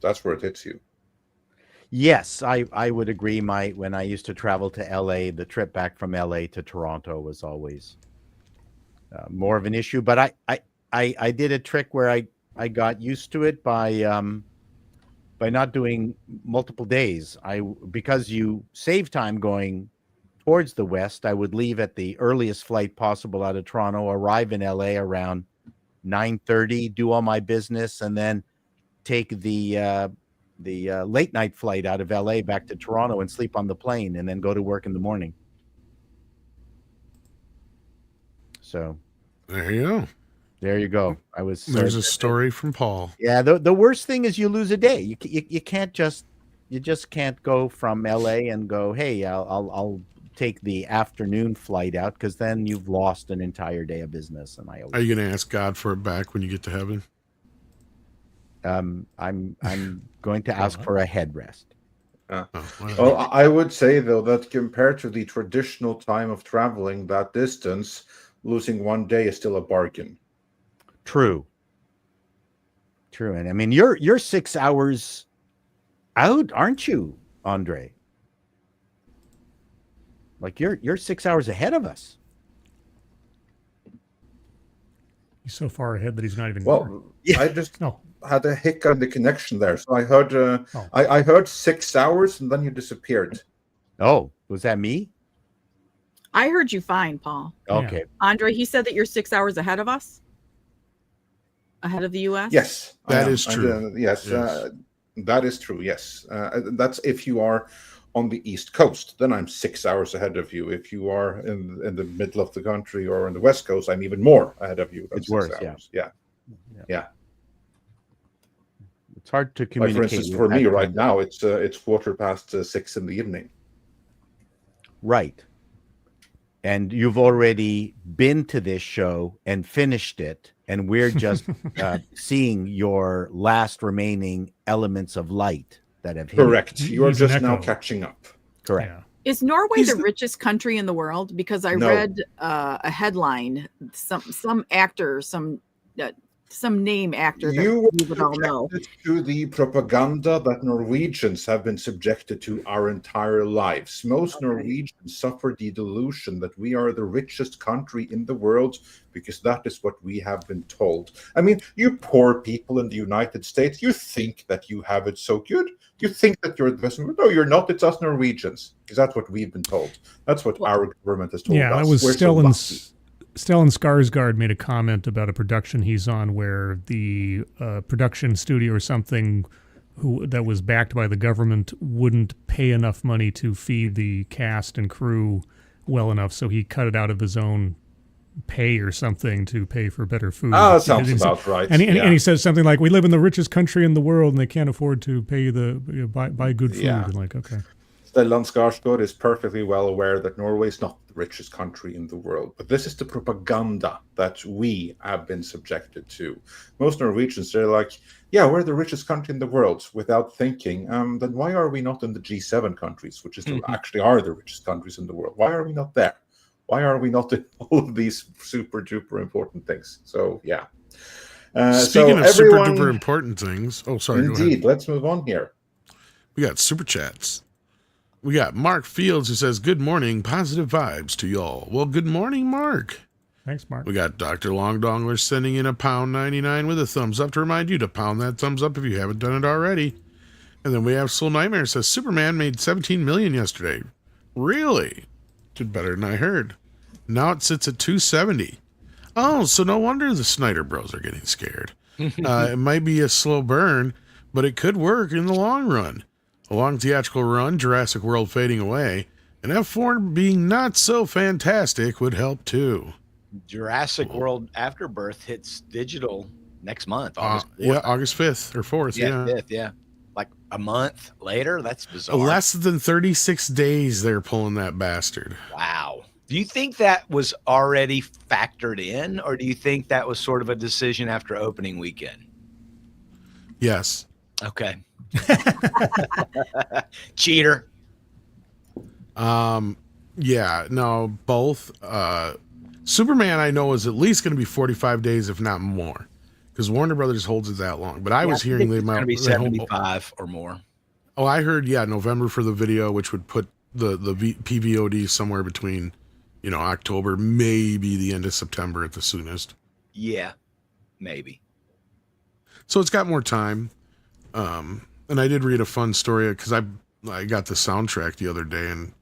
That's where it hits you. Yes, I would agree. When I used to travel to LA, the trip back from LA to Toronto was always more of an issue. But I did a trick where I got used to it by not doing multiple days. Because you save time going towards the west, I would leave at the earliest flight possible out of Toronto, arrive in LA around 9:30, do all my business, and then take the late night flight out of LA back to Toronto and sleep on the plane, and then go to work in the morning. So there you go. There you go. There's a story from Paul. Yeah, the worst thing is you lose a day. You can't just can't go from LA and go, hey, I'll take the afternoon flight out, because then you've lost an entire day of business. And are you going to ask God for it back when you get to heaven? I'm going to ask for a headrest. Well, I would say though that compared to the traditional time of traveling that distance, losing one day is still a bargain. True. And I mean, you're 6 hours out, aren't you, Andre? Like you're 6 hours ahead of us. He's so far ahead that he's not even. Well, I just had a hiccup in the connection there, so I heard I heard 6 hours, and then you disappeared. Oh, was that me? I heard you fine, Paul. Okay, yeah. Andre, he said that you're 6 hours ahead of us. Ahead of the U.S. Yes, that is true. Yes, that is true. Yes, that's if you are on the East Coast, then I'm 6 hours ahead of you. If you are in the middle of the country or on the West Coast, I'm even more ahead of you. It's worse. Yeah. It's hard to communicate. Like for instance, for me right now, it's 6:15 in the evening. Right. And you've already been to this show and finished it, and we're just seeing your last remaining elements of light that have hit. Correct. You are just now catching up. Correct. Yeah. Is Norway the richest country in the world? Because I read a headline, some actor, some name actor that you would all know. To the propaganda that Norwegians have been subjected to our entire lives. Most Norwegians suffer the delusion that we are the richest country in the world because that is what we have been told. I mean, you poor people in the United States, you think that you have it so good. You think that you're the best. No, you're not. It's us Norwegians, because that's what we've been told. That's what our government has told us. Yeah, that was Stellan Skarsgård made a comment about a production he's on where the production studio or something that was backed by the government wouldn't pay enough money to feed the cast and crew well enough, so he cut it out of his own pay or something to pay for better food. That sounds about right. And he says something like, "We live in the richest country in the world, and they can't afford to pay buy good food." Yeah. And like, okay. Stellan Skarsgård is perfectly well aware that Norway is not the richest country in the world, but this is the propaganda that we have been subjected to. Most Norwegians, they're like, yeah, we're the richest country in the world, without thinking, then why are we not in the G7 countries, which is actually are the richest countries in the world? Why are we not there? Why are we not in all of these super duper important things? So, yeah. Speaking of super duper important things. Oh, sorry. Indeed. Let's move on here. We got super chats. We got Mark Fields who says, good morning, positive vibes to y'all. Well, good morning, Mark. Thanks, Mark. We got Dr. Longdongler sending in £1.99 with a thumbs up to remind you to pound that thumbs up if you haven't done it already. And then we have Soul Nightmare says, Superman made $17 million yesterday. Really? Did better than I heard. Now it sits at 270. Oh, so no wonder the Snyder Bros are getting scared. It might be a slow burn, but it could work in the long run. A long theatrical run, Jurassic World fading away, and F4 being not so fantastic would help too. Jurassic World Afterbirth hits digital next month. August 5th or 4th. Yeah, 5th, yeah. Like a month later? That's bizarre. Less than 36 days they're pulling that bastard. Wow. Do you think that was already factored in, or do you think that was sort of a decision after opening weekend? Yes. Okay. Cheater. Yeah, no, both. Superman, I know, is at least going to be 45 days, if not more. because Warner Brothers holds it that long. But I was think hearing it's going to be they hold- 75 or more. Oh, I heard, November for the video, which would put the PVOD somewhere between, October, maybe the end of September at the soonest. Yeah, maybe. So it's got more time. And I did read a fun story because I got the soundtrack the other day, and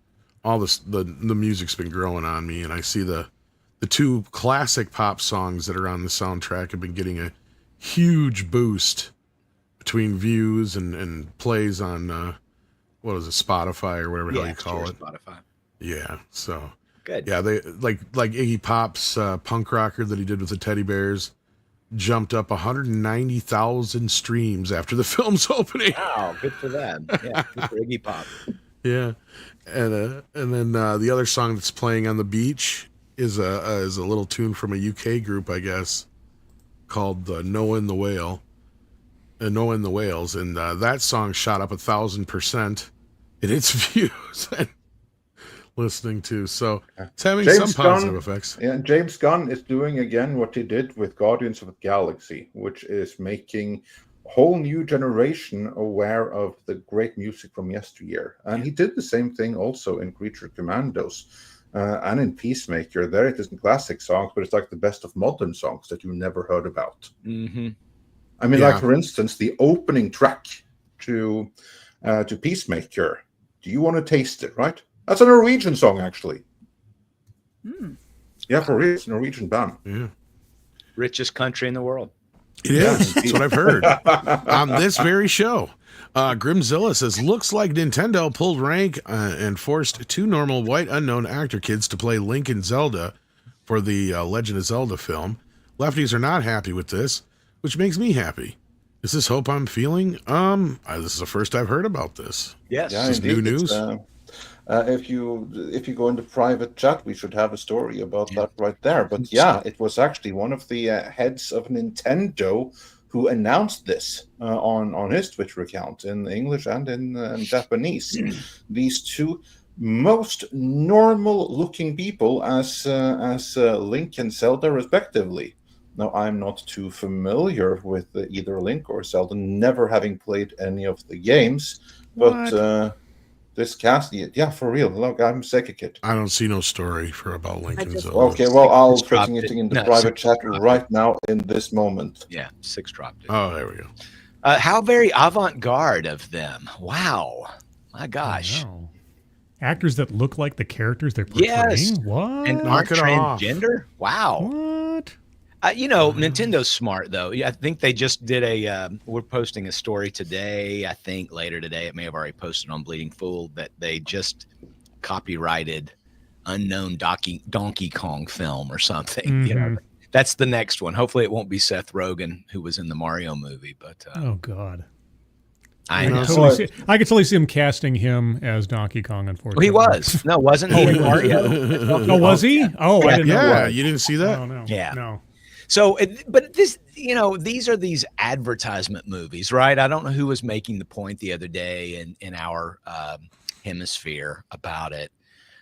all the music's been growing on me, and I see the two classic pop songs that are on the soundtrack have been getting a huge boost between views and plays on what is it, Spotify or whatever the hell you call it. Spotify. Yeah, so Good. yeah, they like Iggy Pop's punk rocker that he did with the teddy bears jumped up 190,000 streams after the film's opening. Wow, good for them. Yeah, good for Iggy Pop. Yeah, and then the other song that's playing on the beach is a little tune from a UK group, I guess, called Noah and the Whale, Noah and the Whales, and that song shot up 1,000% in its views. Listening to, so it's having some positive effects. Yeah, James Gunn is doing again what he did with Guardians of the Galaxy, which is making a whole new generation aware of the great music from yesteryear. And he did the same thing also in Creature Commandos and in Peacemaker. There it isn't classic songs, but it's like the best of modern songs that you never heard about. Mm-hmm. I mean, like for instance, the opening track to Peacemaker. Do you want to taste it? Right. That's a Norwegian song, actually. Yeah, for real. It's a Norwegian band. Yeah. Richest country in the world. It is. That's what I've heard on this very show. Grimzilla says, looks like Nintendo pulled rank and forced two normal white unknown actor kids to play Link and Zelda for the Legend of Zelda film. Lefties are not happy with this, which makes me happy. Is this hope I'm feeling? This is the first I've heard about this. Yes. Yeah, Is this new news? If you go into private chat, we should have a story about that right there. But yeah, it was actually one of the heads of Nintendo who announced this on his Twitter account in English and in Japanese. These two most normal-looking people as Link and Zelda, respectively. Now, I'm not too familiar with either Link or Zelda, never having played any of the games, but. This cast, yeah, for real. Look, I'm sick kid. I don't see no story for about Lincoln Zelda. Okay, well, I'll put it in the private Six chat right now in this moment. Yeah, 6 dropped it. Oh, there we go. How very avant-garde of them. Wow. My gosh. Wow. Actors that look like the characters they're portraying? Yes. What? And Knock aren't it off. transgender? Wow. What? Nintendo's smart, though. I think they just did we're posting a story today. I think later today, it may have already posted on Bleeding Fool, that they just copyrighted unknown Donkey Kong film or something. Mm-hmm. That's the next one. Hopefully it won't be Seth Rogen, who was in the Mario movie, but Oh, God. I could know. I could totally see him casting him as Donkey Kong, unfortunately. He was. No, wasn't he in Mario? Oh, was he? Oh, I didn't know. Yeah, you didn't see that? Oh, no. Yeah. No. So, but this, these are these advertisement movies, right? I don't know who was making the point the other day in our hemisphere about it,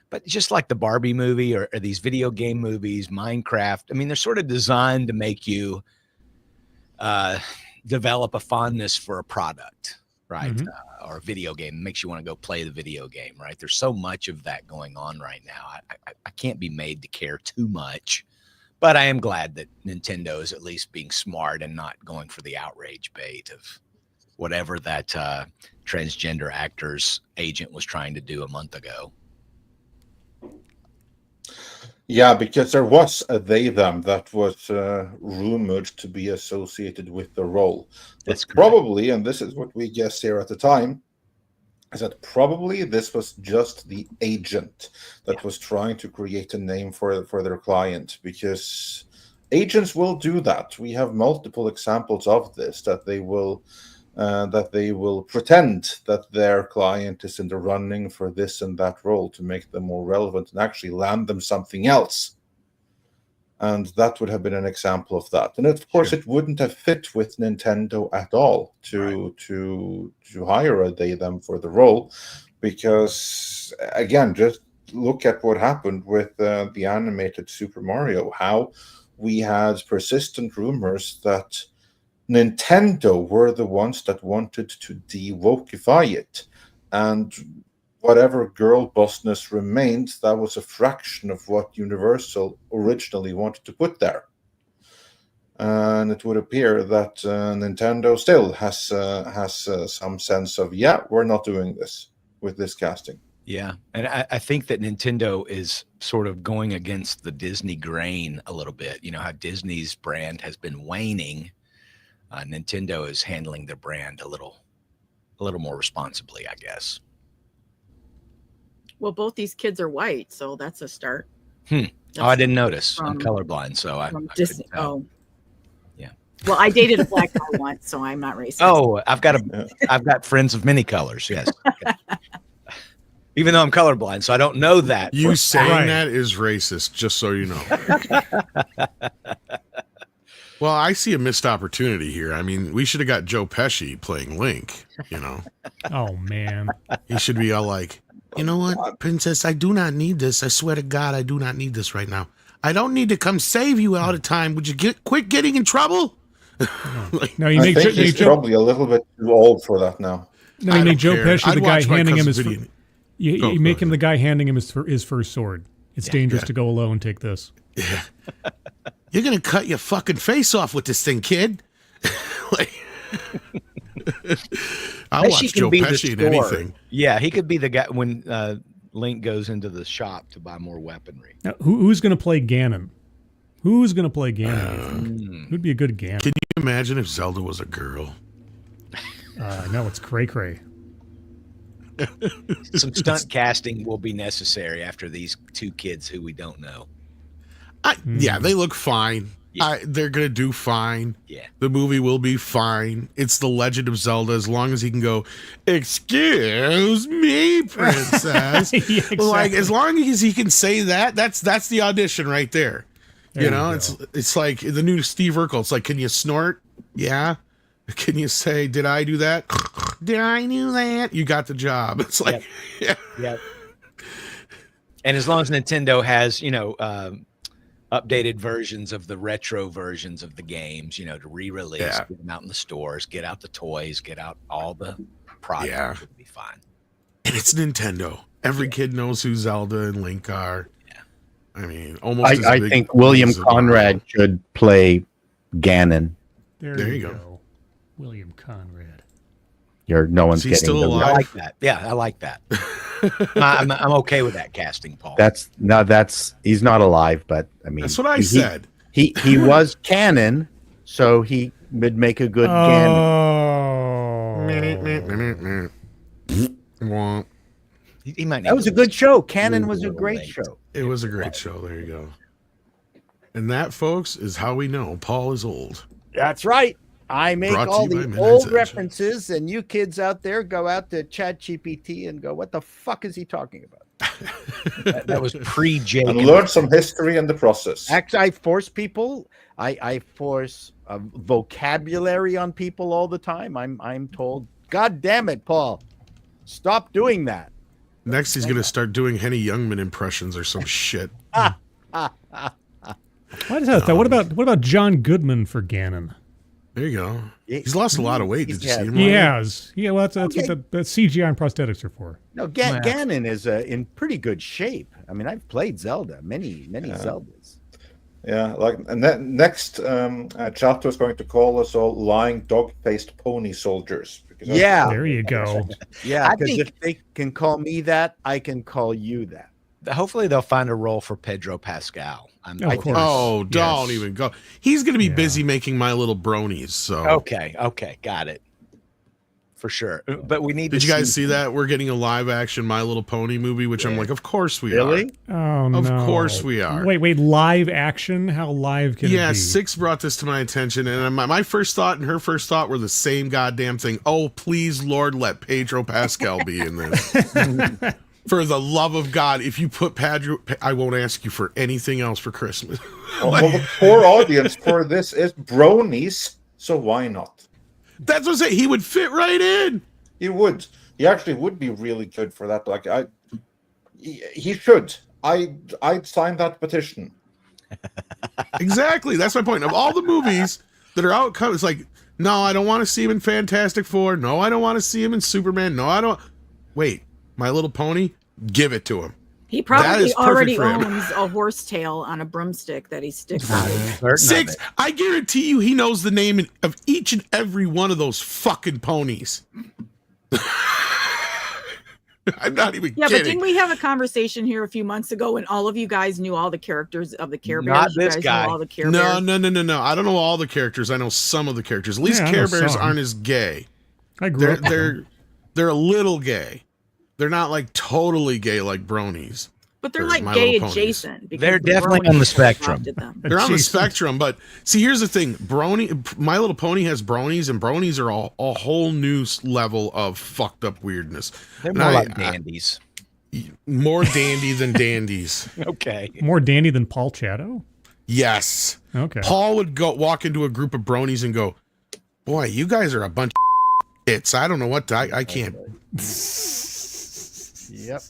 but just like the Barbie movie or these video game movies, Minecraft, I mean, they're sort of designed to make you develop a fondness for a product, right? Mm-hmm. Or a video game. It makes you want to go play the video game, right? There's so much of that going on right now. I can't be made to care too much. But I am glad that Nintendo is at least being smart and not going for the outrage bait of whatever that transgender actor's agent was trying to do a month ago. Yeah, because there was a they/them that was rumored to be associated with the role. That's correct. Probably, and this is what we guessed here at the time, is that probably this was just the agent that was trying to create a name for their client, because agents will do that. We have multiple examples of this, that they will pretend that their client is in the running for this and that role to make them more relevant and actually land them something else. And that would have been an example of that. And of course, it wouldn't have fit with Nintendo at all to hire a they/them for the role, because again, just look at what happened with the animated Super Mario. How we had persistent rumors that Nintendo were the ones that wanted to de-wokeify it, and whatever girl bossness remained, that was a fraction of what Universal originally wanted to put there. And it would appear that Nintendo still has some sense of, yeah, we're not doing this with this casting. Yeah. And I think that Nintendo is sort of going against the Disney grain a little bit. You know how Disney's brand has been waning. Nintendo is handling their brand a little more responsibly, I guess. Well, both these kids are white, so that's a start. Oh, I didn't notice. I'm colorblind, so I Disney. couldn't tell. Oh, yeah. Well, I dated a black guy once, so I'm not racist. Oh, I've got friends of many colors. Yes. Even though I'm colorblind, so I don't know that. You saying Right. that is racist, just so you know. Well, I see a missed opportunity here. I mean, we should have got Joe Pesci playing Link, you know. Oh man. He should be all like, you know what, Princess, I do not need this. I swear to God, I do not need this right now. I don't need to come save you all the time. Would you quit getting in trouble? Like, No, you I make think he's Joe, probably a little bit too old for that now. no, I you don't make Joe care. Pesci I'd the guy watch my handing him cousin his. video. You Go make him ahead. the guy handing him his first sword. It's dangerous yeah. to go alone. Take this. Yeah. You're going to cut your fucking face off with this thing, kid. Like, I'll Pesci watch can Joe be the Pesci in store. anything. Yeah, he could be the guy when Link goes into the shop to buy more weaponry. Now, who's going to play Ganon? Who's going to play Ganon? Who'd be a good Ganon? Can you imagine if Zelda was a girl? No, it's Cray Cray. Some stunt casting will be necessary after these two kids who we don't know. Yeah, they look fine. Yeah. They're going to do fine. Yeah. The movie will be fine. It's The Legend of Zelda as long as he can go, excuse me, princess. Yeah, Like, exactly. as long as he can say that, that's the audition right there. There You know, you it's like the new Steve Urkel. It's like, can you snort? Yeah. Can you say, did I do that? Did I do that? You got the job. It's like, yeah. Yep. And as long as Nintendo has, updated versions of the retro versions of the games, to re-release, Yeah. get them out in the stores, get out the toys, get out all the products, Yeah. it'll be fine. And it's Nintendo. Every kid knows who Zelda and Link are. Yeah. I mean, almost as I big think William as a Conrad Mario. should play Ganon. There you you go. go. William Conrad. No one's Is he getting still the alive? I like that. Yeah, I like that. I'm okay with that casting, Paul. He's not alive, but I mean That's what I said. He was canon, so he would make a good Ganon. Womp. He might. That was a good show. Canon was a little great late. show. It was a great show. There you go. And that, folks, is how we know Paul is old. That's right. I make Brought to all you by the Midnight's old Edge. references, and you kids out there go out to ChatGPT and go, "What the fuck is he talking about?" That was pre-Jake. And learn some history in the process. Actually, I force people. I force vocabulary on people all the time. I'm told, "God damn it, Paul, stop doing that." Next, he's going to start doing Henny Youngman impressions or some shit. Why does that? What about John Goodman for Ganon? There you go. He's lost a lot of weight. Did you see him? He lately? has. Yeah, well, that's Okay. what the CGI and prosthetics are for. No, Ganon is in pretty good shape. I mean, I've played Zelda, many Zeldas. Yeah, and then next chapter is going to call us all lying dog-faced pony soldiers. Because Yeah, There you go. yeah. I Because think- if they can call me that, I can call you that. Hopefully, they'll find a role for Pedro Pascal. Of course. Oh, don't Yes. even go. He's going to be Yeah. busy making My Little Bronies. So, Okay, got it. For sure. But we need did to you guys see that? We're getting a live action My Little Pony movie, which I'm like, of course we are. Oh no. Of course we are. Wait, live action? How live can it Yeah, be? Six brought this to my attention, and my first thought and her first thought were the same goddamn thing. Oh, please, Lord, let Pedro Pascal be in this. For the love of God, if you put Pedro, I won't ask you for anything else for Christmas. well, the core audience for this is bronies, so why not? That's what I'm saying. He would fit right in. He would. He actually would be really good for that. Like he should. I'd sign that petition. Exactly. That's my point. Of all the movies that are out, it's like No, I don't want to see him in Fantastic Four. No, I don't want to see him in Superman. No, I don't. Wait, My Little Pony? Give it to him. He That probably is perfect already for him. owns a horsetail on a broomstick that he sticks out. Six, I guarantee you he knows the name of each and every one of those fucking ponies. I'm not even Yeah, kidding. but didn't we have a conversation here a few months ago when all of you guys knew all the characters of the Care Bears? Not You this guys guy. Knew all the Care No. Bears? I don't know all the characters. I know some of the characters. At least Yeah, I Care know Bears some. aren't as gay. I grew They're up. with them. they're a little gay. They're not like totally gay like bronies. But they're Or like My gay Little Ponies. adjacent. because They're the definitely bronies on the spectrum. adopted them. They're on the Adjacent. spectrum, but see, here's the thing: My Little Pony has bronies, and bronies are a whole new level of fucked up weirdness. They're And more I- like dandies. More dandy than dandies. Okay. More dandy than Paul Chatto. Yes. Okay. Paul would walk into a group of bronies and go, "Boy, you guys are a bunch of it's. I don't know what to, I can't." Yep.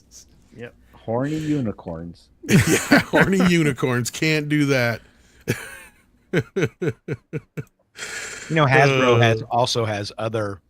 Horny unicorns. Yeah, horny unicorns can't do that. Hasbro also has other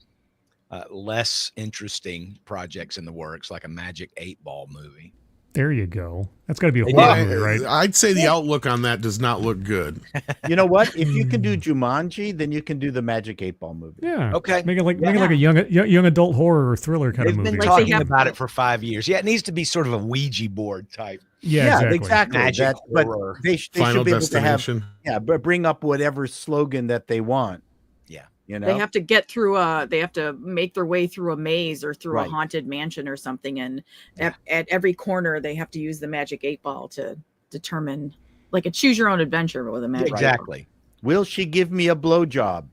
less interesting projects in the works, like a Magic 8-Ball movie. There you go. That's got to be a They horror did. movie, right? I'd say the outlook on that does not look good. You know what? If you can do Jumanji, then you can do the Magic 8-Ball movie. Yeah. Okay. Make it like a young adult horror or thriller kind They've of been movie. Like they talking have- about it for 5 years. Yeah, it needs to be sort of a Ouija board type. Yeah, exactly. Magic But horror. they Final should be able to have, Destination. but bring up whatever slogan that they want. Yeah. You know, They have to get through they have to make their way through a maze or through Right. a haunted mansion or something. And at every corner, they have to use the Magic 8-Ball to determine, like a choose your own adventure with a Magic 8-Ball. Exactly. will she give me a blowjob?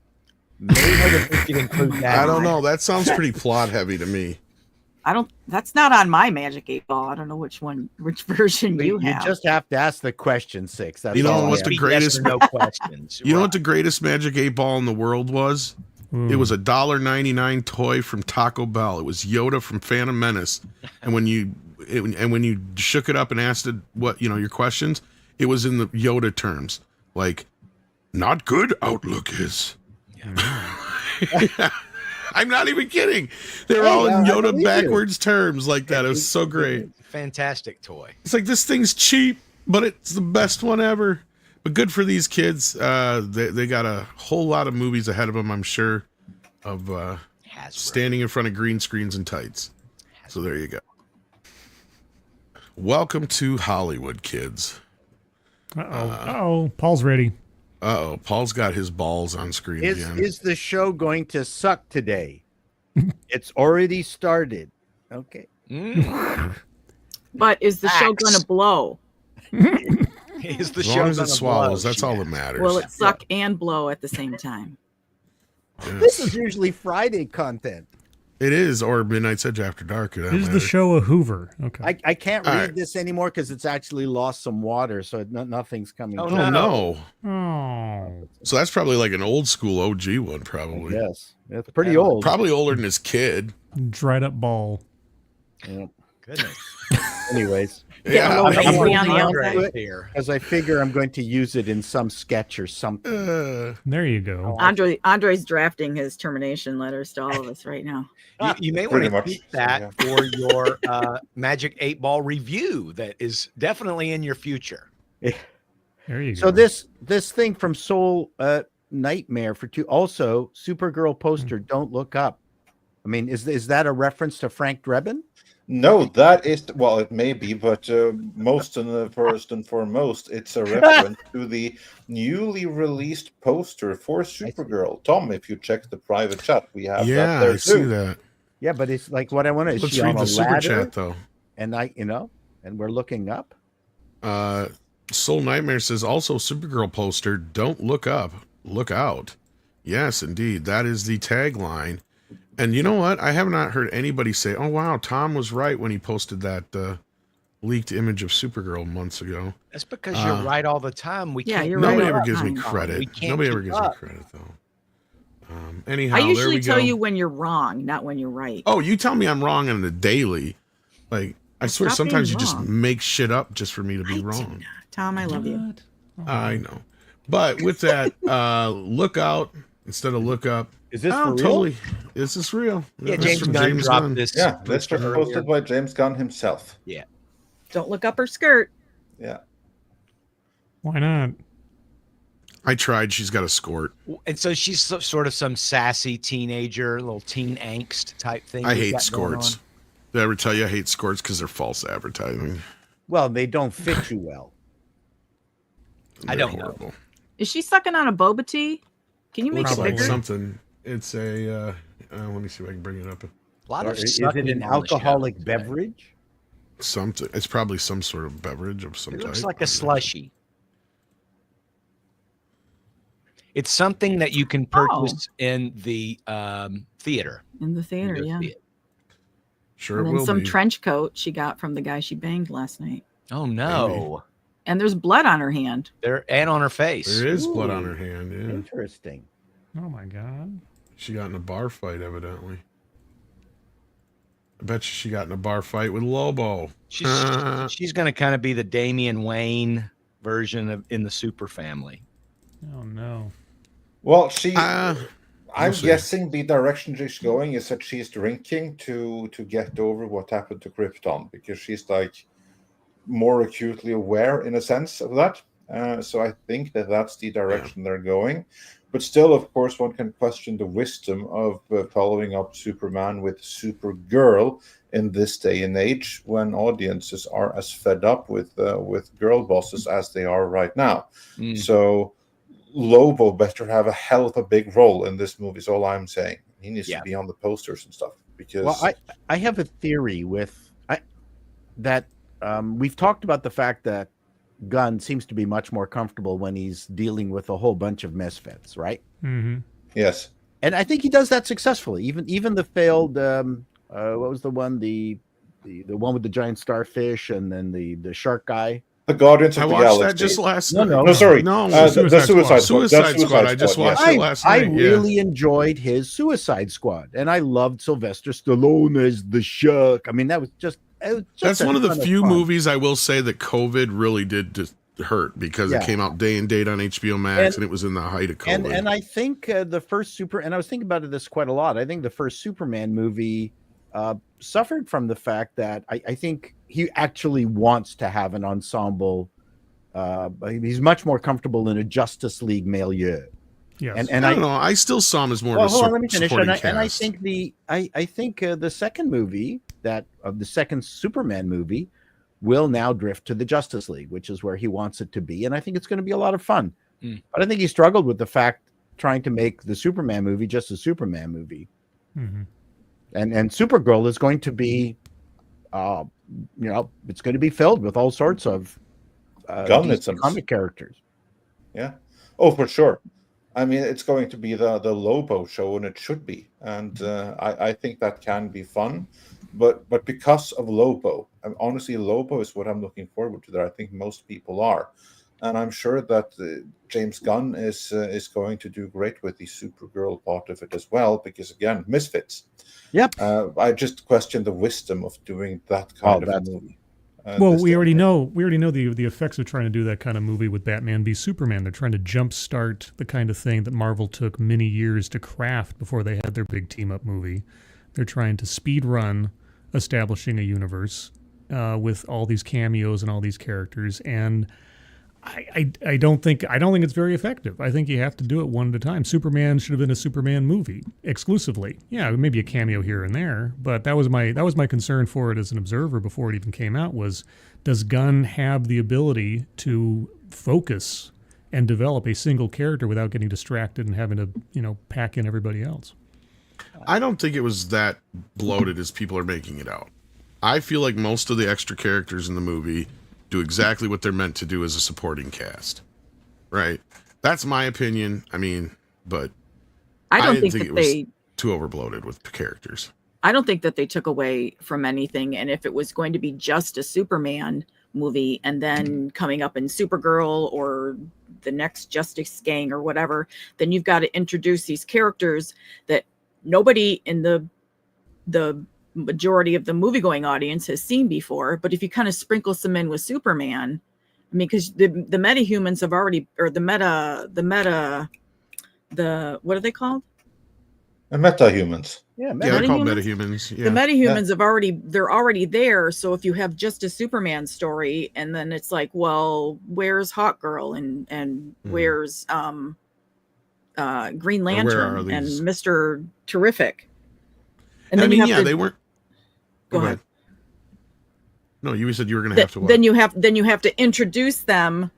You could include that. I don't know. That sounds pretty plot heavy to me. That's not on my Magic 8-Ball. I don't know which version you You have. just have to ask the question, Six. That's You know all I what ask. the Yes greatest- or no questions. You know what the greatest Magic 8-Ball in the world was? Ooh. It was a $1.99 toy from Taco Bell. It was Yoda from Phantom Menace. And when you shook it up and asked it what, your questions, it was in the Yoda terms. Like, not good outlook is. I'm not even kidding. They're all in I Yoda believe you. backwards terms like that. It was so great. Fantastic toy. It's like, this thing's cheap, but it's the best one ever. But good for these kids. They got a whole lot of movies ahead of them, I'm sure, of Hasbro. standing in front of green screens and tights. So there you go. Welcome to Hollywood, kids. Uh-oh. Paul's ready. Uh-oh, Paul's got his balls on screen again. Is the show going to suck today? It's already started. Okay. But is the show going to blow? Is the As show long as it gonna swallows, blow? that's all that matters. Will it suck and blow at the same time? This is usually Friday content. It is, or Midnight's Edge After Dark. Is the show a Hoover? Okay. I can't All read right. this anymore because it's actually lost some water, so nothing's coming. Oh, through. Oh, no. Oh. So that's probably like an old school OG one, probably. Yes, it's pretty old. Probably older than his kid. Dried up ball. Yeah. Goodness. Anyways, Yeah, I'm crispy holding on the on to outside. it here. because I figure I'm going to use it in some sketch or something. There you go. Andre's drafting his termination letters to all of us right now. You may want Pretty to much, keep that yeah. for your Magic 8-Ball review that is definitely in your future. There you go. So this thing from Soul Nightmare for two, also Supergirl poster. Don't look up. I mean, is that a reference to Frank Drebin? No, that is, well, it may be, but first and foremost, it's a reference to the newly released poster for Supergirl. Tom, if you check the private chat, we have that Yeah, there I see too. that. Yeah, but it's like what I want to. Is Let's she read on a the super ladder? chat, though. And and we're looking up. Soul Nightmare says, also Supergirl poster, don't look up, look out. Yes, indeed. That is the tagline. And you know what? I have not heard anybody say, oh, wow, Tom was right when he posted that leaked image of Supergirl months ago. That's because you're right all the time. We Yeah, can't you're Nobody right ever all the gives me time. credit. We can't Nobody ever keep gives me up. credit, though. Anyhow, I there usually we tell go. you when you're wrong, not when you're right. Oh, you tell me I'm wrong on the daily. Like, I swear, stop sometimes you being just wrong. make shit up just for me to be I do wrong. not. Tom, I love you. I know. But with that, look out. instead of look up. Is this Oh, for real? totally. Is this real? Yeah, This is James from Gunn dropped Gunn. this. Yeah, this was earlier. posted by James Gunn himself. Yeah. Don't look up her skirt. Yeah. Why not? I tried. She's got a skort. And so she's sort of some sassy teenager, little teen angst type thing. I we've hate got going skorts. on. Did I ever tell you I hate skorts because they're false advertising? Well, they don't fit you well. I They're don't know. horrible. Is she sucking on a boba tea? Can you make Looks it like bigger? something. It's a. Let me see if I can bring it up. A lot Or of is it an sucking on the alcoholic show. beverage? Something. It's probably some sort of beverage of some It type. looks like a slushy. It's something that you can purchase in the theater. In the theater, You go yeah. see it. Sure, And it then will some be. trench coat she got from the guy she banged last night. Oh no! And there's blood on her hand. There and on her face. There is blood on Ooh. her hand. Yeah, Interesting. Oh my god. she got in a bar fight, evidently. I bet you she got in a bar fight with Lobo. She's going to kind of be the Damian Wayne version of in the Super Family. Oh no. Well, she. We'll I'm see. guessing the direction she's going is that she's drinking to get over what happened to Krypton, because she's like more acutely aware in a sense of that. So I think that that's the direction they're going. But still, of course, one can question the wisdom of following up Superman with Supergirl in this day and age, when audiences are as fed up with girl bosses as they are right now. Mm. So Lobo better have a hell of a big role in this movie, is all I'm saying. He needs Yeah. to be on the posters and stuff, because Well, I have a theory that we've talked about the fact that Gunn seems to be much more comfortable when he's dealing with a whole bunch of misfits, right? Mm-hmm. yes. And I think he does that successfully. Even the failed what was the one the one with the giant starfish and then the shark guy. The Guardians of I the watched Galaxy. that just last No, night. No, sorry. No, The Suicide Squad. Suicide That's Squad. I just watched it yes. last I night. Yeah. really enjoyed his Suicide Squad, and I loved Sylvester Stallone as the Shark. I mean, it was just That's a one of the ton few fun. movies I will say that COVID really did just hurt, because it Yeah. came out day and date on HBO Max, and it was in the height of COVID. And I think the first and I was thinking about this quite a lot. I think the first Superman movie suffered from the fact that I think he actually wants to have an ensemble. He's much more comfortable in a Justice League milieu. Yes. And I don't know. I still saw him as more well, of a hold on, let me finish. supporting And I cast. think I think the second movie the second Superman movie will now drift to the Justice League, which is where he wants it to be, and I think it's going to be a lot of fun. Mm. But I think he struggled with the fact trying to make the Superman movie just a Superman movie, Mm-hmm. and Supergirl is going to be, it's going to be filled with all sorts of DC comic characters. Yeah. Oh, for sure. I mean, it's going to be the Lobo show, and it should be. And I think that can be fun. But because of Lobo, honestly, Lobo is what I'm looking forward to there. I think most people are. And I'm sure that James Gunn is going to do great with the Supergirl part of it as well, because, again, misfits. Yep. I just question the wisdom of doing that kind of a movie. Well, this we day already and know the effects of trying to do that kind of movie with Batman v Superman. They're trying to jumpstart the kind of thing that Marvel took many years to craft before they had their big team up movie. They're trying to speed run establishing a universe with all these cameos and all these characters, and I don't think it's very effective. I think you have to do it one at a time. Superman should have been a Superman movie exclusively. Yeah, maybe a cameo here and there, but that was my concern for it as an observer before it even came out. Was, does Gunn have the ability to focus and develop a single character without getting distracted and having to pack in everybody else? I don't think it was that bloated as people are making it out. I feel like most of the extra characters in the movie do exactly what they're meant to do as a supporting cast. Right? That's my opinion. I mean, but I don't didn't think it that was they too overbloated with the characters. I don't think that they took away from anything. And if it was going to be just a Superman movie and then coming up in Supergirl or the next Justice Gang or whatever, then you've got to introduce these characters that nobody in the majority of the movie-going audience has seen before. But if you kind of sprinkle some in with Superman, I mean, because the metahumans have already, or the meta what are they called? And metahumans. Yeah, Yeah, they're called Metahumans? metahumans. The Yeah. metahumans they're already there. So if you have just a Superman story, and then it's like, well, where's Hawk Girl and where's Green where are Lantern and these? Mr. Terrific? And I then mean, you have yeah, to they weren't. go ahead. No, you said you were going to have to. What? Then you have to introduce them,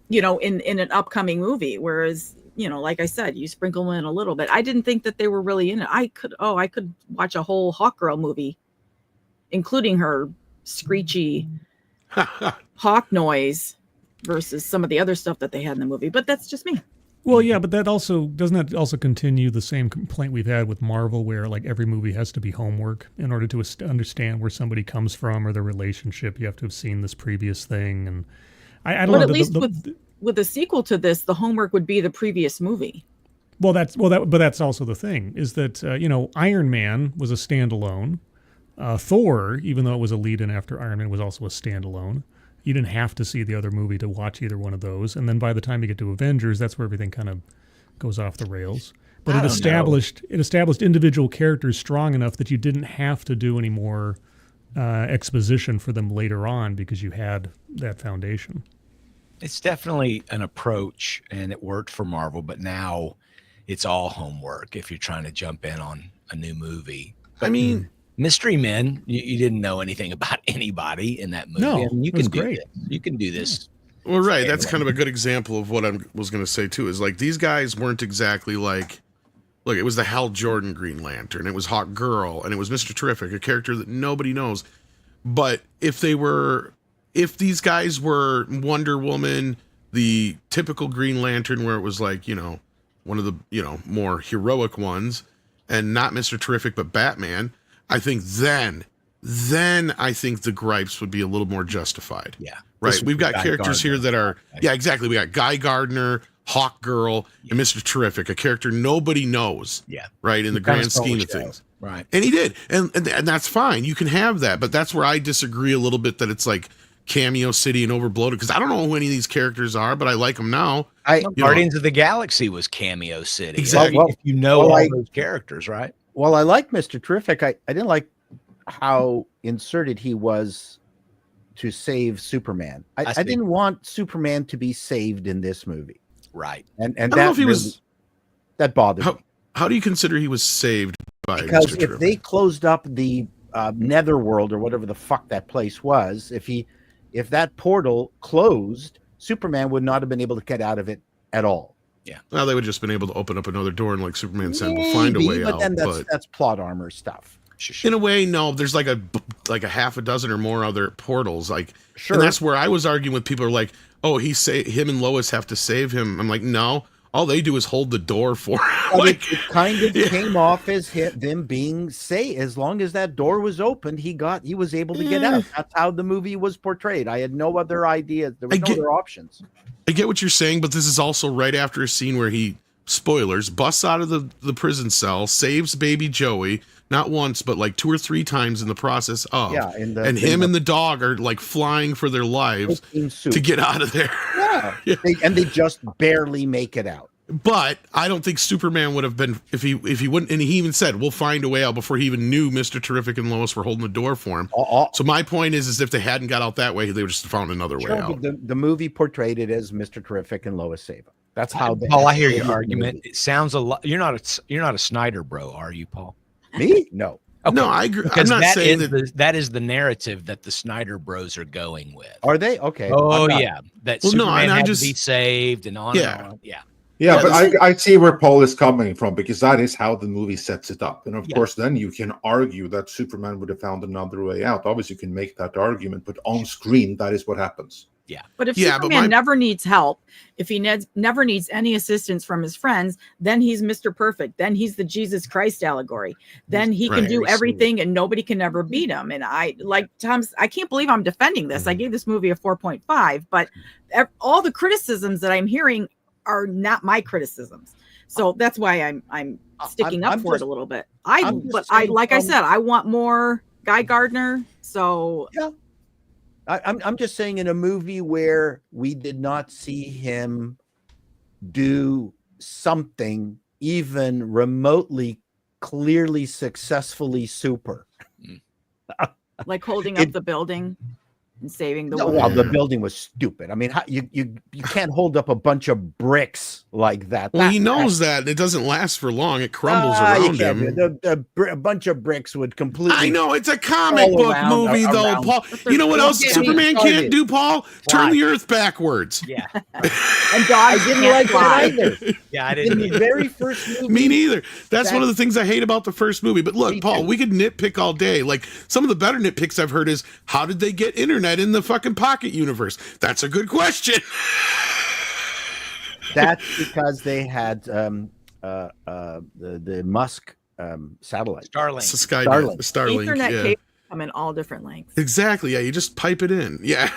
in an upcoming movie. Whereas, like I said, you sprinkle in a little bit. I didn't think that they were really in it. I could watch a whole Hawk Girl movie, including her screechy hawk noise versus some of the other stuff that they had in the movie. But that's just me. Well, yeah, but doesn't that also continue the same complaint we've had with Marvel, where like every movie has to be homework in order to understand where somebody comes from or their relationship. You have to have seen this previous thing, and I don't know. But at least with a sequel to this, the homework would be the previous movie. But that's also the thing is that Iron Man was a standalone. Thor, even though it was a lead-in after Iron Man, was also a standalone. You didn't have to see the other movie to watch either one of those. And then by the time you get to Avengers, that's where everything kind of goes off the rails. But it established individual characters strong enough that you didn't have to do any more exposition for them later on because you had that foundation. It's definitely an approach, and it worked for Marvel, but now it's all homework if you're trying to jump in on a new movie. I mean, Mystery Men, you didn't know anything about anybody in that movie. No, I mean, you it was can do great. this. You can do this. well, right. That's kind of a good example of what I was going to say too. Is like these guys weren't exactly like. Look, it was the Hal Jordan Green Lantern. It was Hawk Girl, and it was Mr. Terrific, a character that nobody knows. But if these guys were Wonder Woman, the typical Green Lantern, where it was like one of the more heroic ones, and not Mr. Terrific but Batman, I think then I think the gripes would be a little more justified. Yeah. Right. We've got characters here that are exactly. We got Guy Gardner, Hawk Girl, and Mr. Terrific, a character nobody knows. Yeah. Right, in the grand scheme of things. Right. And he did. And that's fine. You can have that. But that's where I disagree a little bit, that it's like Cameo City and overbloated, because I don't know who any of these characters are, but I like them now. Guardians of the Galaxy was Cameo City. Exactly. If you know all those characters, right? Well, I like Mr. Terrific. I didn't like how inserted he was to save Superman. I didn't want Superman to be saved in this movie. Right. And I don't know if he was. That bothered me. How do you consider he was saved by Because Mr. if Terrific? they closed up the Netherworld or whatever the fuck that place was, if that portal closed, Superman would not have been able to get out of it at all. Well, they would just been able to open up another door, and like Superman said, we'll find a way but out. then that's plot armor stuff. In a way, no. There's like a half a dozen or more other portals. Like, Sure. And that's where I was arguing with people. Are like, oh, him and Lois have to save him. I'm like, no. All they do is hold the door for him. It kind of came off as them being as long as that door was opened, he was able to get out. That's how the movie was portrayed. I had no other ideas. There were no other options. I get what you're saying, but this is also right after a scene where he, spoilers, busts out of the prison cell, saves baby Joey, not once, but like 2 or 3 times in the process of. Yeah, and him and the dog are like flying for their lives to get out of there. Yeah. They just barely make it out. But I don't think Superman would have been if he wouldn't. And he even said, "We'll find a way out," before he even knew Mr. Terrific and Lois were holding the door for him. So my point is if they hadn't got out that way, they would just found another way out. The movie portrayed it as Mr. Terrific and Lois save him. That's how. Paul, I hear your argument. It sounds a lot. You're not a Snyder bro, are you, Paul? Me? No. Okay. No, I agree. I'm not saying that is the narrative that the Snyder Bros are going with. Are they? Okay. Oh yeah, that Superman had to be saved and on and on. Yeah. Yeah, but I see where Paul is coming from, because that is how the movie sets it up. And of course, then you can argue that Superman would have found another way out. Obviously, you can make that argument, but on screen, that is what happens. Yeah. But if Superman never needs help, if he never needs any assistance from his friends, then he's Mr. Perfect. Then he's the Jesus Christ allegory. Then he can do everything and nobody can ever beat him. And I can't believe I'm defending this. I gave this movie a 4.5, but all the criticisms that I'm hearing are not my criticisms. So that's why I'm sticking up for it a little bit. I said, I want more Guy Gardner. So yeah. I'm just saying, in a movie where we did not see him do something even remotely clearly successfully super. Like holding up the building and saving the No, woman. well, the building was stupid. I mean, you can't hold up a bunch of bricks like that. Well, he knows that it doesn't last for long. It crumbles you around can't him. do it. A bunch of bricks would completely. I know it's a comic all book around- movie, though, around. Paul. But You know what don't else get me Superman started. can't do, Paul? Turn Why? the Earth backwards. Yeah. And dogs I didn't can't like fly. that either. Yeah, I In didn't. the either. very first movie, Me neither. That's That- one of the things I hate about the first movie. But look, Me Paul, too. we could nitpick all day. Like some of the better nitpicks I've heard is how did they get internet in the fucking pocket universe? That's a good question. that's because they had the Musk satellite. Starlink. Starlink. Ethernet Yeah. cables come in all different lengths. Exactly. Yeah, you just pipe it in. Yeah.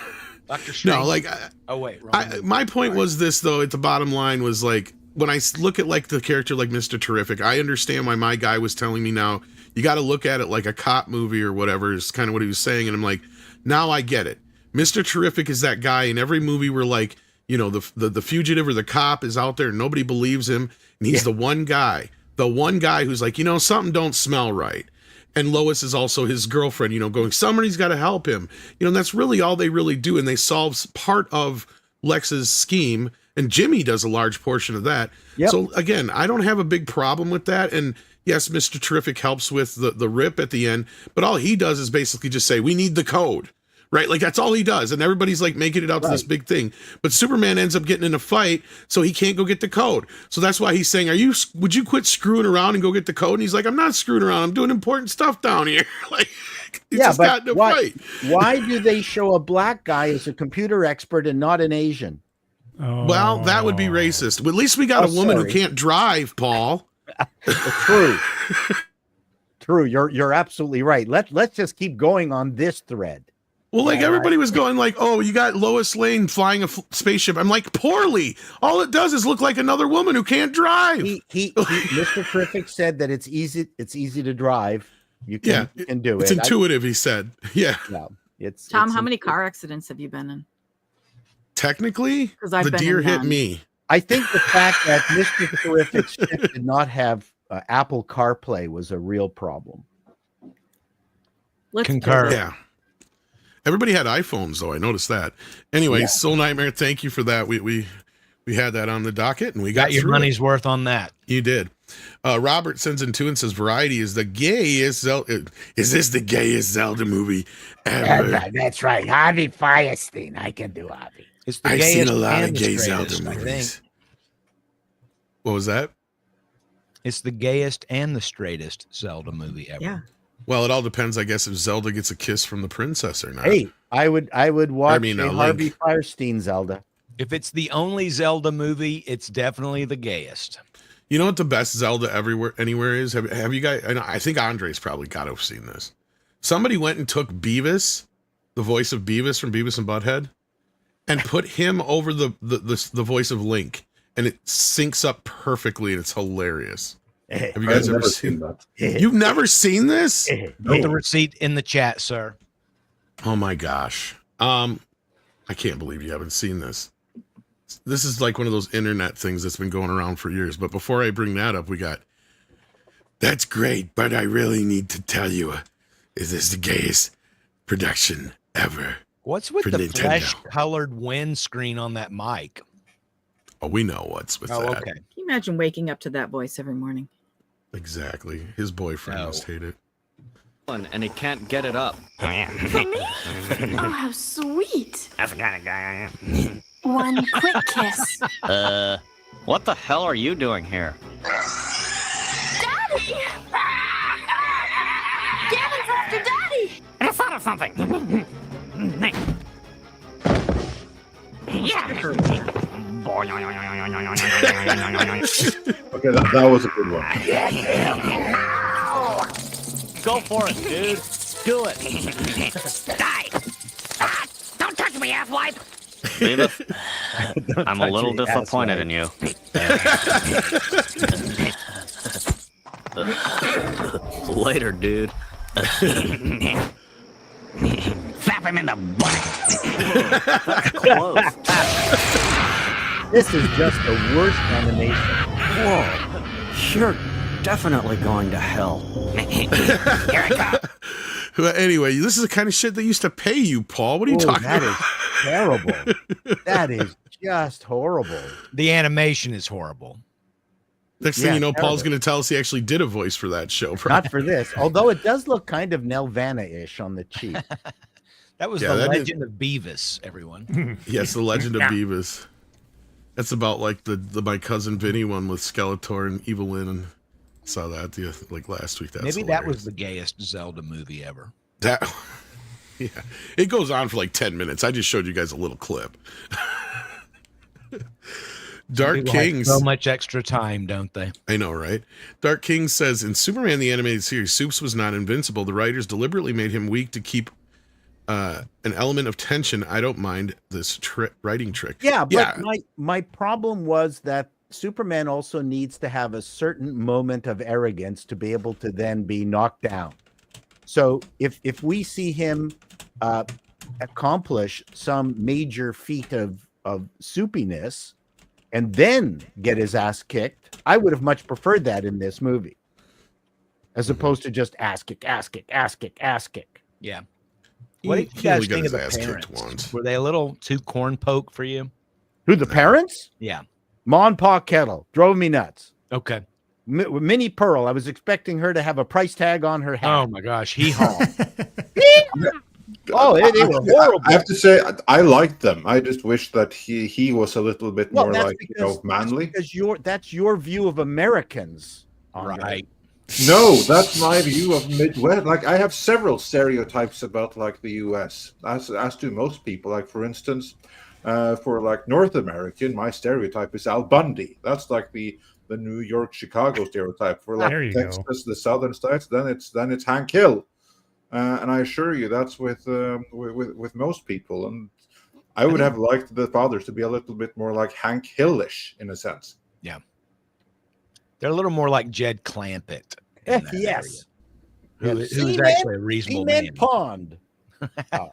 Dr. Strange. No, like Oh wait. Wrong movie. my point was this though. At the bottom line was like when I look at like the character like Mr. Terrific, I understand why my guy was telling me now you got to look at it like a cop movie or whatever is kind of what he was saying, and I'm like, now I get it. Mr. Terrific is that guy in every movie where like the fugitive or the cop is out there and nobody believes him, and he's the one guy who's like something don't smell right. And Lois is also his girlfriend, going, somebody's got to help him. And that's really all they really do. And they solve part of Lex's scheme. And Jimmy does a large portion of that. Yep. So, again, I don't have a big problem with that. And yes, Mr. Terrific helps with the rip at the end. But all he does is basically just say, we need the code. Right? Like, that's all he does. And everybody's like making it out to this big thing. But Superman ends up getting in a fight, so he can't go get the code. So that's why he's saying, would you quit screwing around and go get the code? And he's like, I'm not screwing around. I'm doing important stuff down here. Like, he just got in a fight. Why do they show a black guy as a computer expert and not an Asian? Well, that would be racist. Well, at least we got a woman who can't drive, Paul. True. True. You're absolutely right. Let's just keep going on this thread. Well, like everybody was going like, oh, you got Lois Lane flying a spaceship. I'm like, poorly. All it does is look like another woman who can't drive. Mr. Terrific said that it's easy to drive. You can do it. It's intuitive, he said. Yeah. No, Tom, how many car accidents have you been in? Technically, 'Cause I've the been deer in hit none. me. I think the fact that Mr. Terrific's ship did not have Apple CarPlay was a real problem. Let's Concur. Yeah. Everybody had iPhones, though. I noticed that. Anyway, Soul Nightmare, thank you for that. We had that on the docket, and we got Got your through money's worth on that. You did. Robert sends in 2 and says, Variety is the gayest Zelda. Is this the gayest Zelda movie ever? That's right. Harvey Firestein. I can do Harvey. It's the I've seen gayest a lot of and the gay straightest, Zelda I think. movies. What was that? It's the gayest and the straightest Zelda movie ever. Yeah. Well, it all depends, I guess, if Zelda gets a kiss from the princess or not. Hey, I would watch a Link. Harvey Firestein Zelda. If it's the only Zelda movie, it's definitely the gayest. You know what the best Zelda anywhere is? Have you guys? I think Andre's probably got to have seen this. Somebody went and took Beavis, the voice of Beavis from Beavis and Butthead, and put him over the voice of Link, and it syncs up perfectly, and it's hilarious. Have you guys I've ever never seen that. You've never seen this? Put the receipt in the chat, sir. Oh my gosh. I can't believe you haven't seen this. This is like one of those internet things that's been going around for years. But before I bring that up, we got, that's great, but I really need to tell you, is this the gayest production ever? What's with For the Nintendo. flesh-colored windscreen on that mic? Oh, we know what's with that. Okay. Can you imagine waking up to that voice every morning? Exactly. His boyfriend No. must hate it. And he can't get it up. For me? Oh, how sweet. That's the kind of guy I am. One quick kiss. What the hell are you doing here? Daddy! Gavin's after Daddy! And I thought of something. Yeah. Okay, that was a good one. Go for it, dude. Do it. Die. Ah, don't touch me, asswipe. I'm a little disappointed in you. Later, dude. Slap him in the butt. Close. This is just the worst animation. Whoa, you're definitely going to hell. Here I go. Well, anyway, this is the kind of shit that used to pay you, Paul. What are you talking That about? is terrible. That is just horrible. The animation is horrible. Next thing you know, terrible. Paul's going to tell us he actually did a voice for that show. Not for this, although it does look kind of Nelvana-ish on the cheek. That was Yeah, the that is- Legend of Beavis, everyone. Yes, the Legend of Beavis. That's about like the My Cousin Vinny one with Skeletor and Evelyn, and saw that like last week. That's Maybe that was hilarious. the gayest Zelda movie ever. That. Yeah, it goes on for like 10 minutes. I just showed you guys a little clip. Dark People have Kings. so much extra time, don't they? I know, right? Dark King says in Superman the animated series, Supes was not invincible. The writers deliberately made him weak to keep an element of tension. I don't mind this writing trick. Yeah, but my problem was that Superman also needs to have a certain moment of arrogance to be able to then be knocked down. So if we see him accomplish some major feat of soupiness and then get his ass kicked, I would have much preferred that in this movie, as opposed to just ass kick, ass kick, ass kick, ass kick. Yeah. He- What did you he only guys got think of his the ass kicked parents? once. Were they a little too corn poke for you? Who, the parents? Yeah. Ma and Pa Kettle drove me nuts. Okay. Minnie Pearl, I was expecting her to have a price tag on her hat. Oh my gosh, hee haw. Oh, they were horrible. I have to say, I liked them. I just wish that he was a little bit Well, more that's like, because, manly. That's because that's your view of Americans. Andre. Right. No, that's my view of Midwest. Like, I have several stereotypes about like the U.S. as do most people. Like, for instance, for like North American, my stereotype is Al Bundy. That's like the New York, Chicago stereotype. For like There you go. Texas, the Southern states, then it's Hank Hill. And I assure you, that's with most people. And I would have liked the fathers to be a little bit more like Hank Hillish in a sense. Yeah. They're a little more like Jed Clampett. in that Yes. area, who is Seaman- actually a reasonable Seaman man. Pond. Oh,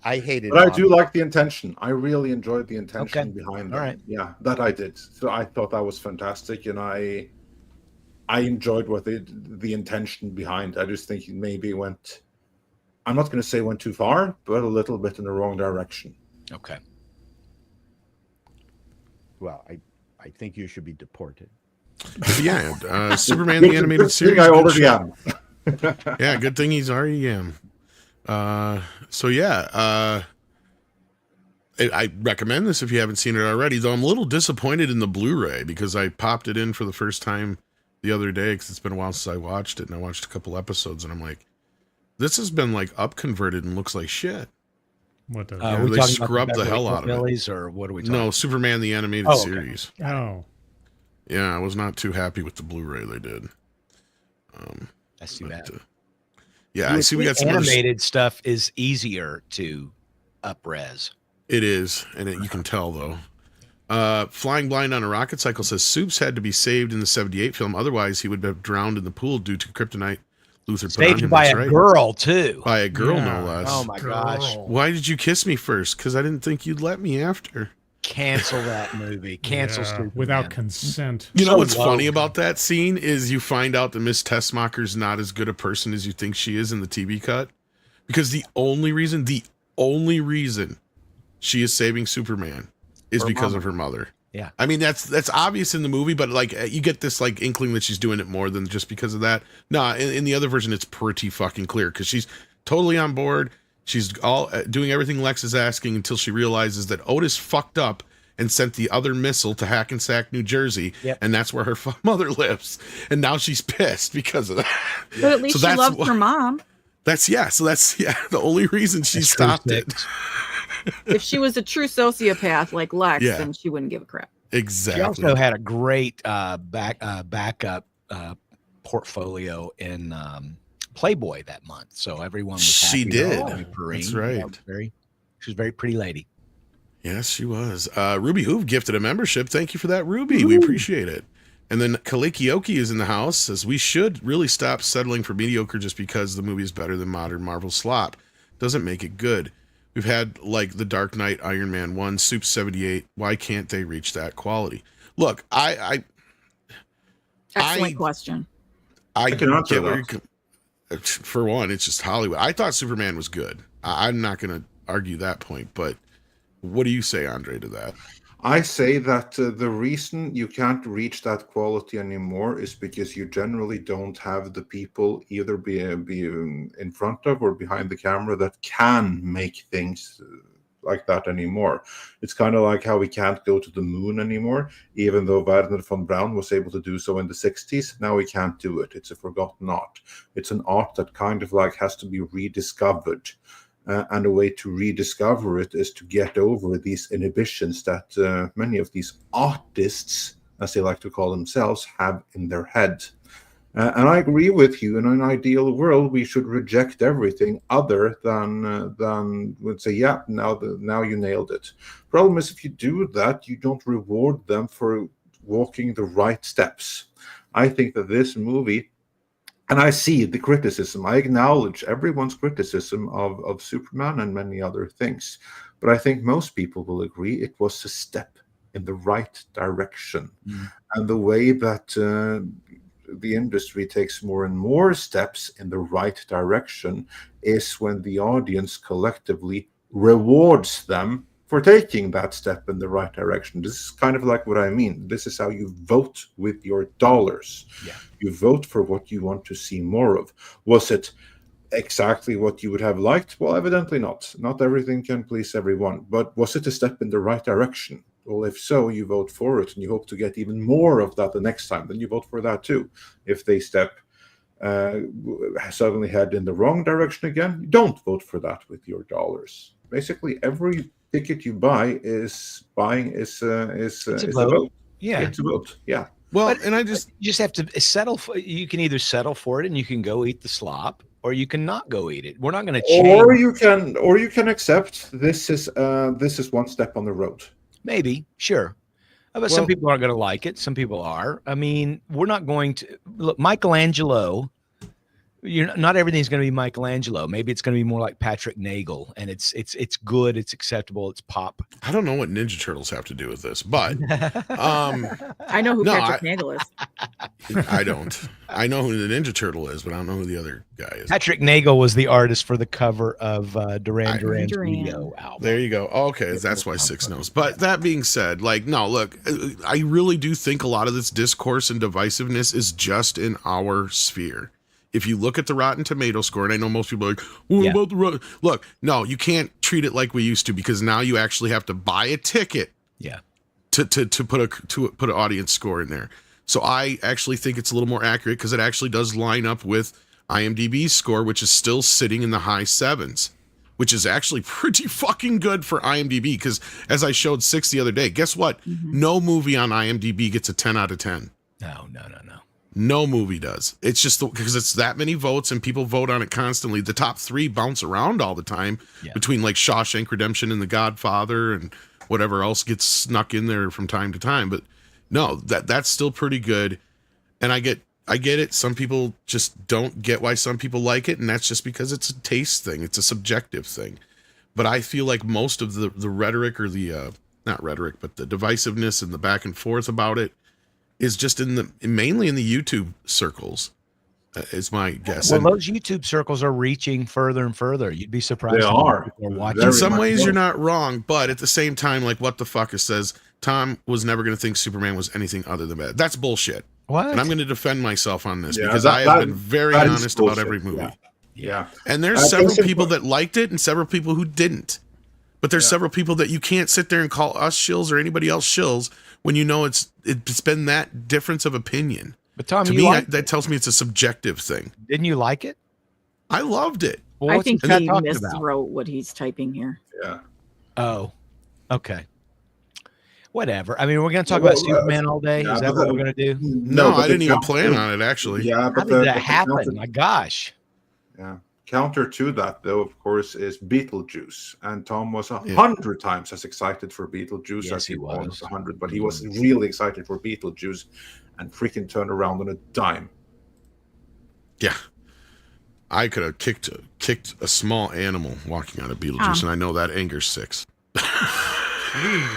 I hated But I Pond. do like the intention. I really enjoyed the intention Okay. behind All it. right. Yeah, that I did. So I thought that was fantastic, and I enjoyed what the intention behind. I just think it maybe went. I'm not going to say went too far, but a little bit in the wrong direction. Okay. Well, I think you should be deported. Yeah, Superman the animated Good series. thing I good already show. am. Yeah, good thing he's already am. So yeah, I recommend this if you haven't seen it already. Though I'm a little disappointed in the Blu-ray because I popped it in for the first time the other day because it's been a while since I watched it, and I watched a couple episodes, and I'm like, this has been like up converted and looks like shit. What the? Yeah, we they talking about scrubbed the hell out of it. Hillbillies, or what are we talking? No, Superman the animated Oh, okay. series. Oh, Yeah, I was not too happy with the Blu-ray they did. That's too bad. Yeah, You I would see we got think some other animated stuff is easier to up-res. It is, and you can tell though. Flying Blind on a Rocket Cycle says Supes had to be saved in the '78 film, otherwise he would have drowned in the pool due to kryptonite Luther put on Saved him. by That's a right. girl too. By a girl, Yeah. no less. Oh my gosh! Why did you kiss me first? Because I didn't think you'd let me after. Cancel that movie. Cancel yeah, Superman. without consent. You know So what's low. funny about that scene is you find out that Miss Tessmacher's not as good a person as you think she is in the TV cut, because the only reason she is saving Superman is Her because mama. of her mother. Yeah. I mean that's obvious in the movie, but like you get this like inkling that she's doing it more than just because of that. No, in the other version it's pretty fucking clear because she's totally on board. She's all doing everything Lex is asking until she realizes that Otis fucked up and sent the other missile to Hackensack, New Jersey, Yep. and that's where her mother lives. And now she's pissed because of that. But at least So she that's loves wh- her mom. That's the only reason she That's true stopped it. six. If she was a true sociopath like Lex, Yeah. then she wouldn't give a crap. Exactly. She also had a great backup portfolio in Playboy that month, so everyone was She happy. did. With Perrine. That's right. That was she was a very pretty lady. Yes, she was. Ruby Hoove gifted a membership. Thank you for that, Ruby. We appreciate it. And then Kalikioki is in the house, says we should really stop settling for mediocre just because the movie is better than modern Marvel slop. Doesn't make it good. We've had like The Dark Knight, Iron Man 1, Soup 78. Why can't they reach that quality? Look, I Excellent question. I can answer get where that. for one, it's just Hollywood. I thought Superman was good. I'm not going to argue that point, but what do you say, Andre, to that? I say that the reason you can't reach that quality anymore is because you generally don't have the people either be in front of or behind the camera that can make things like that anymore. It's kind of like how we can't go to the moon anymore, even though Werner von Braun was able to do so in the 60s. Now we can't do it. It's a forgotten art. It's an art that kind of like has to be rediscovered. And a way to rediscover it is to get over these inhibitions that many of these artists, as they like to call themselves, have in their head. And I agree with you. In an ideal world, we should reject everything other than would say, yeah, now you nailed it. Problem is, if you do that, you don't reward them for walking the right steps. I think that this movie. And I see the criticism. I acknowledge everyone's criticism of Superman and many other things. But I think most people will agree it was a step in the right direction. And the way that the industry takes more and more steps in the right direction is when the audience collectively rewards them for taking that step in the right direction. This is kind of like what I mean. This is how you vote with your dollars. Yeah. You vote for what you want to see more of. Was it exactly what you would have liked? Well, evidently not. Not everything can please everyone. But was it a step in the right direction? Well, if so, you vote for it, and you hope to get even more of that the next time. Then you vote for that too. If they suddenly head in the wrong direction again, you don't vote for that with your dollars. Basically, every ticket you buy is a vote. Yeah, it's a vote. Yeah. Well, But and you just have to settle for. You can either settle for it and you can go eat the slop, or you can not go eat it. We're not going to change. Or you can accept this is one step on the road. Maybe, sure. But some people aren't going to like it. Some people are. I mean, we're not going to look. Michelangelo. Not everything's going to be Michelangelo. Maybe it's going to be more like Patrick Nagel, and it's good, it's acceptable, it's pop. I don't know what Ninja Turtles have to do with this, but I know who Patrick Nagel is. I don't. I know who the Ninja Turtle is, but I don't know who the other guy is. Patrick Nagel was the artist for the cover of Duran Duran's video album. There you go. Okay, that's why Six knows. But that being said, like, no, look, I really do think a lot of this discourse and divisiveness is just in our sphere. If you look at the Rotten Tomato score, and I know most people are like, what about the Rotten? Look, no, you can't treat it like we used to, because now you actually have to buy a ticket. Yeah. To put an audience score in there. So I actually think it's a little more accurate, because it actually does line up with IMDb's score, which is still sitting in the high 7s, which is actually pretty fucking good for IMDb. Because as I showed Six the other day, guess what? Mm-hmm. No movie on IMDb gets a 10 out of 10. No. No movie does. It's just because it's that many votes and people vote on it constantly. The top 3 bounce around all the time between like Shawshank Redemption and The Godfather and whatever else gets snuck in there from time to time. But no, that's still pretty good. And I get it. Some people just don't get why some people like it, and that's just because it's a taste thing. It's a subjective thing. But I feel like most of the rhetoric, or the not rhetoric, but the divisiveness and the back and forth about it is just mainly in the YouTube circles, is my guess. Well, those YouTube circles are reaching further and further. You'd be surprised. They are. In some ways, you're not wrong, but at the same time, like, what the fuck it says, Tom was never going to think Superman was anything other than bad. That's bullshit. What? And I'm going to defend myself on this, because I have been very honest about every movie. Yeah. And there's several people that liked it and several people who didn't. But there's several people that you can't sit there and call us shills or anybody else shills when you know it's been that difference of opinion. But Tom, to me, that tells me it's a subjective thing. Didn't you like it? I loved it. Well, I think he miswrote what he's typing here. Yeah. Oh, okay. Whatever. I mean, we're going to talk about Superman all day. Is that what we're going to do? No, I didn't even plan on it, actually. Yeah, but how did that happen? My gosh. Yeah. Counter to that, though, of course, is Beetlejuice, and Tom was 100 times as excited for Beetlejuice as he was 100, but he was really excited for Beetlejuice, and freaking turned around on a dime. Yeah, I could have kicked a small animal walking out of Beetlejuice, and I know that angers Six. You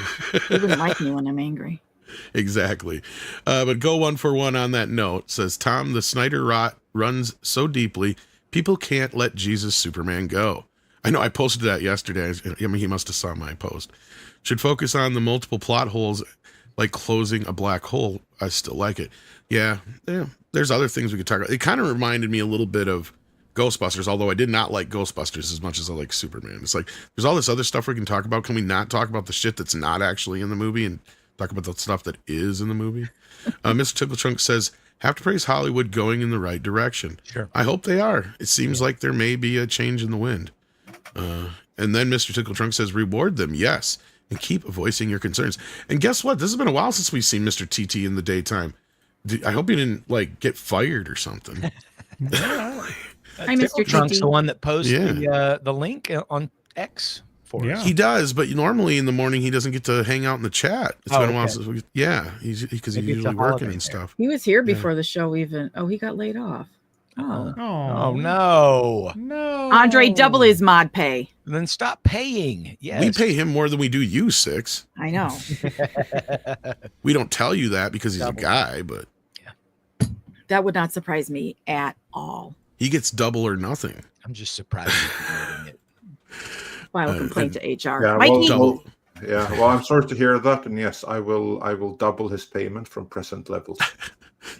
wouldn't like me when I'm angry. Exactly. But go 1 for 1 on that note. Says Tom, the Snyder rot runs so deeply, people can't let Jesus Superman go. I know I posted that yesterday. I mean, he must have saw my post. Should focus on the multiple plot holes, like closing a black hole. I still like it. Yeah. There's other things we could talk about. It kind of reminded me a little bit of Ghostbusters, although I did not like Ghostbusters as much as I like Superman. It's like, there's all this other stuff we can talk about. Can we not talk about the shit that's not actually in the movie and talk about the stuff that is in the movie? Mr. Tickletrunk says, have to praise Hollywood going in the right direction. Sure. I hope they are. It seems like there may be a change in the wind. And then Mr. Tickletrunk says, reward them, yes, and keep voicing your concerns. And guess what? This has been a while since we've seen Mr. TT in the daytime. I hope he didn't, like, get fired or something. Hi, Mr. Trunk's TT. the one that posts Yeah. the link on X for us. He does, but normally in the morning he doesn't get to hang out in the chat. It's been a while okay. since because he's Maybe it's usually a working holiday and there. stuff. He was here before the show even. Oh, he got laid off. Oh. Oh no. No. Andre, double his mod pay. Then stop paying. Yes. We pay him more than we do you, Six. I know. We don't tell you that because he's a guy, but That would not surprise me at all. he gets double or nothing. I'm just surprised you're promoting it. File a complaint to HR. Yeah, Mikey, double. well, I'm sorry to hear that, and yes, I will double his payment from present levels.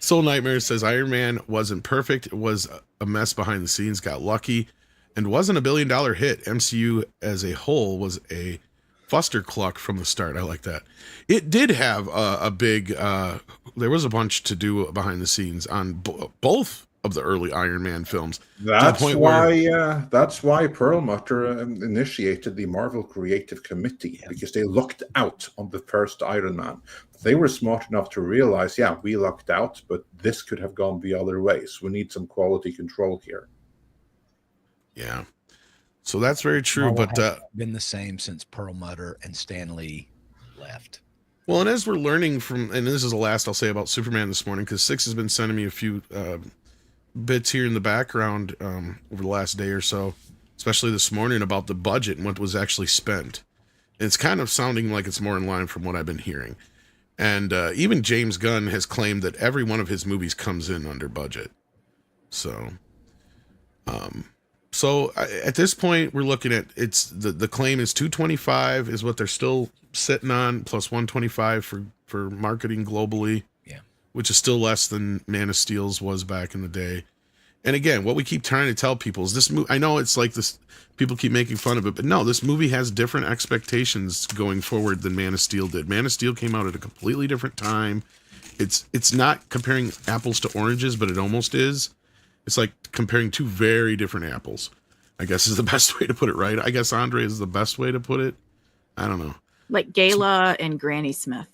Soul Nightmare says Iron Man wasn't perfect. It was a mess behind the scenes, got lucky, and wasn't a $1 billion hit. MCU as a whole was a fuster cluck from the start. I like that. It did have a big, there was a bunch to do behind the scenes on both of the early Iron Man films. That's why Perlmutter initiated the Marvel Creative Committee, because they lucked out on the first Iron Man. They were smart enough to realize, we lucked out, but this could have gone the other way. So we need some quality control here. Yeah. So that's very true. Marvel But has been the same since Perlmutter and Stan Lee left. well, and as we're learning from, and this is the last I'll say about Superman this morning, because Six has been sending me a few bits here in the background over the last day or so, especially this morning, about the budget and what was actually spent. And it's kind of sounding like it's more in line from what I've been hearing. And even James Gunn has claimed that every one of his movies comes in under budget. So, at this point, we're looking at it's the claim is 225 is what they're still sitting on, plus 125 for marketing globally. Yeah, which is still less than Man of Steel's was back in the day. And again, what we keep trying to tell people is this movie. I know it's like this. People keep making fun of it, but no, this movie has different expectations going forward than Man of Steel did. Man of Steel came out at a completely different time. It's not comparing apples to oranges, but it almost is. It's like comparing two very different apples, I guess is the best way to put it, right? I guess, Andre, is the best way to put it. I don't know. like Gala and Granny Smith.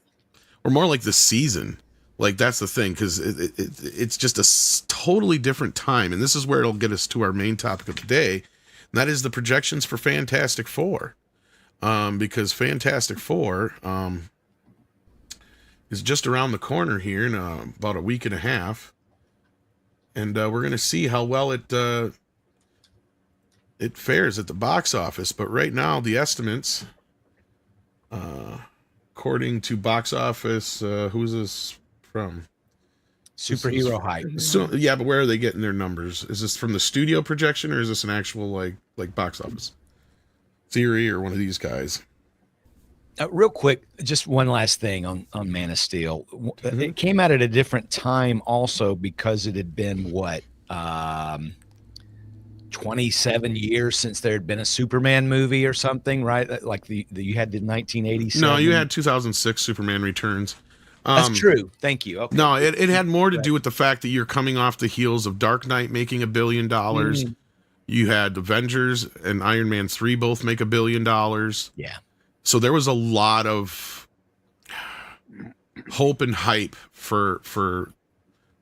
Or more like the season. Like, that's the thing, because it's just a totally different time. And this is where it'll get us to our main topic of the day. And that is the projections for Fantastic Four. Because Fantastic Four is just around the corner here in about a week and a half. And we're going to see how well it fares at the box office. But right now, the estimates, according to box office, who's this from? Superhero hype. So, yeah, but where are they getting their numbers? Is this from the studio projection, or is this an actual like box office theory, or one of these guys? Real quick, just one last thing on Man of Steel. It came out at a different time also because it had been 27 years since there had been a Superman movie or something, right? Like you had the 1987. No, you had 2006 Superman Returns. That's true. Thank you. Okay. No, it had more to do with the fact that you're coming off the heels of Dark Knight making $1 billion. You had Avengers and Iron Man 3 both make $1 billion. Yeah. So there was a lot of hope and hype for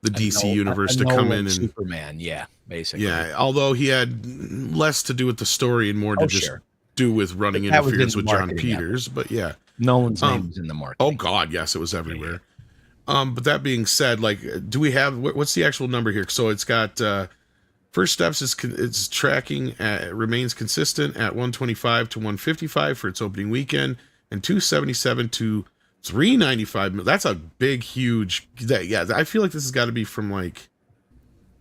the DC universe to come in and Superman, yeah, basically. Yeah, although he had less to do with the story and more to just do with running interference with John Peters, but yeah. Nolan's name was in the market. Oh God, yes, it was everywhere. But that being said, like, do we have what's the actual number here? So it's got First Steps is tracking remains consistent at 125 to 155 for its opening weekend, and 277 to $395. That's a big, huge. Yeah, I feel like this has got to be from like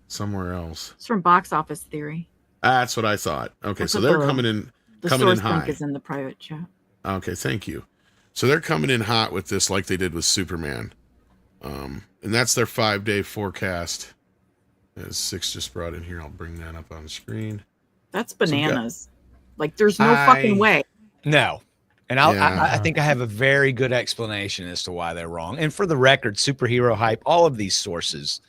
somewhere else. It's from Box Office Theory. That's what I thought. Okay, That's so what they're the- coming in The coming in source link high. is in the private chat. Okay, thank you. So they're coming in hot with this, like they did with Superman, and that's their 5-day forecast. As Six just brought in here, I'll bring that up on the screen. That's bananas. Like, there's no fucking way. No. And Yeah. I think I have a very good explanation as to why they're wrong. And for the record, Superhero Hype, all of these sources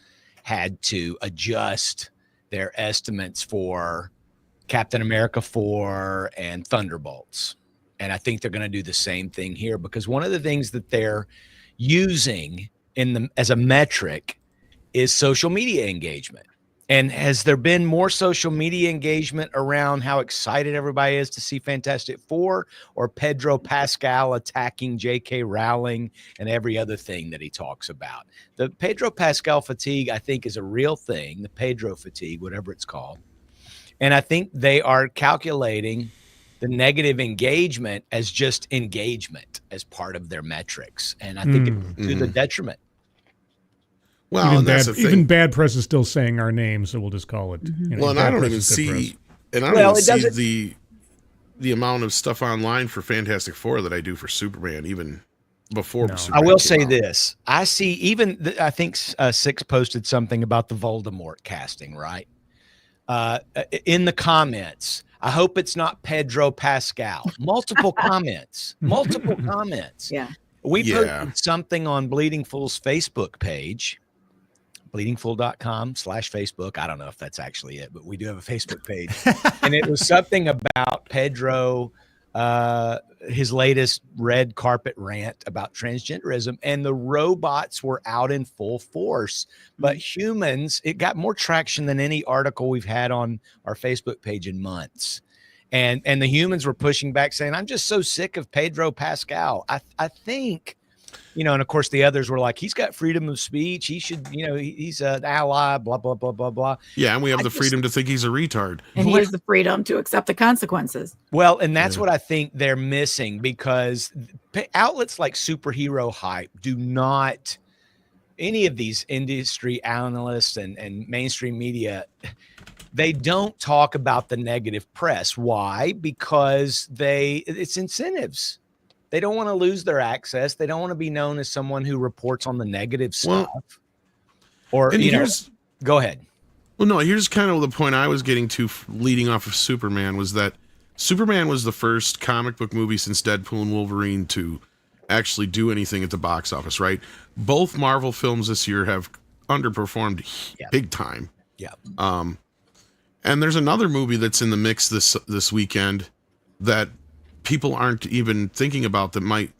had to adjust their estimates for Captain America 4 and Thunderbolts. And I think they're going to do the same thing here, because one of the things that they're using as a metric is social media engagement. And has there been more social media engagement around how excited everybody is to see Fantastic Four, or Pedro Pascal attacking J.K. Rowling and every other thing that he talks about? The Pedro Pascal fatigue, I think, is a real thing, the Pedro fatigue, whatever it's called. And I think they are calculating the negative engagement as just engagement as part of their metrics. And I think it's to the detriment. Well, and that's the thing. Even bad press is still saying our name, so we'll just call it. Well, and I don't even see, the amount of stuff online for Fantastic Four that I do for Superman, even before. No. Superman I will came say out. this: I see I think Six posted something about the Voldemort casting, right? In the comments, I hope it's not Pedro Pascal. Multiple comments. Yeah. We posted something on Bleeding Fool's Facebook page, bleedingfool.com/Facebook. I don't know if that's actually it, but we do have a Facebook page. And it was something about Pedro, his latest red carpet rant about transgenderism, and the robots were out in full force. But humans, it got more traction than any article we've had on our Facebook page in months. And the humans were pushing back, saying, I'm just so sick of Pedro Pascal. I think, and of course the others were like, he's got freedom of speech. He should, he's an ally, blah, blah, blah, blah, blah. Yeah, and we have the freedom to think he's a retard. And he has the freedom to accept the consequences. Well, and that's what I think they're missing, because outlets like Superhero Hype do not, any of these industry analysts and mainstream media, they don't talk about the negative press. Why? Because it's incentives. They don't want to lose their access. They don't want to be known as someone who reports on the negative stuff. Go ahead. Well, no, here's kind of the point I was getting to leading off of Superman, was that Superman was the first comic book movie since Deadpool and Wolverine to actually do anything at the box office, right? Both Marvel films this year have underperformed big time. Yeah. And there's another movie that's in the mix this weekend that people aren't even thinking about that might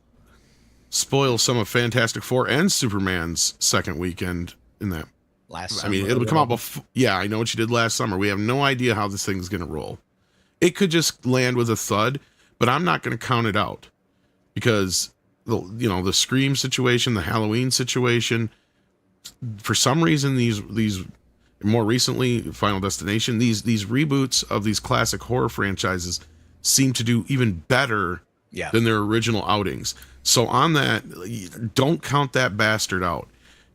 spoil some of Fantastic Four and Superman's second weekend in that. Last summer. It'll come out before. Yeah, I know what you did last summer. We have no idea how this thing's going to roll. It could just land with a thud, but I'm not going to count it out, because the Scream situation, the Halloween situation, for some reason these more recently Final Destination, these reboots of these classic horror franchises seem to do even better than their original outings. So on that, don't count that bastard out,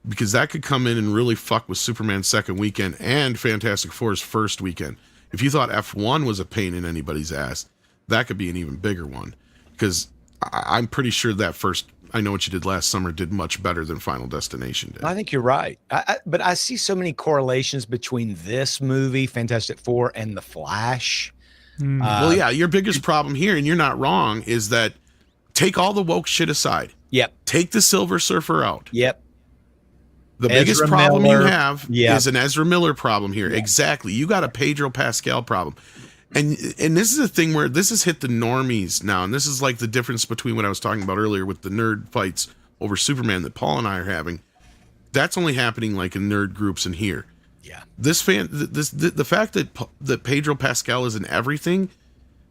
because that could come in and really fuck with Superman's second weekend and Fantastic Four's first weekend. If you thought F1 was a pain in anybody's ass, that could be an even bigger one, because I'm pretty sure that first I Know What You Did Last Summer did much better than Final Destination did. I think you're right. But I see so many correlations between this movie, Fantastic Four, and The Flash. Well, yeah, your biggest problem here, and you're not wrong, is that take all the woke shit aside. Yep. Take the Silver Surfer out. Yep. The biggest problem you have is an Ezra Miller problem here. Yeah. Exactly. You got a Pedro Pascal problem. And this is a thing where this has hit the normies now. And this is like the difference between what I was talking about earlier with the nerd fights over Superman that Paul and I are having. That's only happening like in nerd groups in here. Yeah. The fact that Pedro Pascal is in everything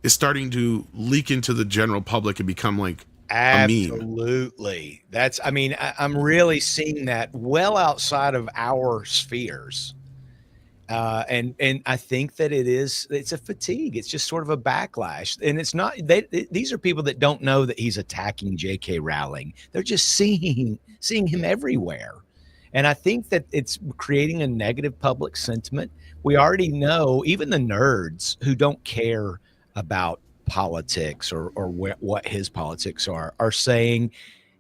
is starting to leak into the general public and become like a meme. Absolutely. I'm really seeing that well outside of our spheres. And I think that it's a fatigue. It's just sort of a backlash, and it's not. These are people that don't know that he's attacking J.K. Rowling. They're just seeing him everywhere, and I think that it's creating a negative public sentiment. We already know, even the nerds who don't care about politics or what his politics are saying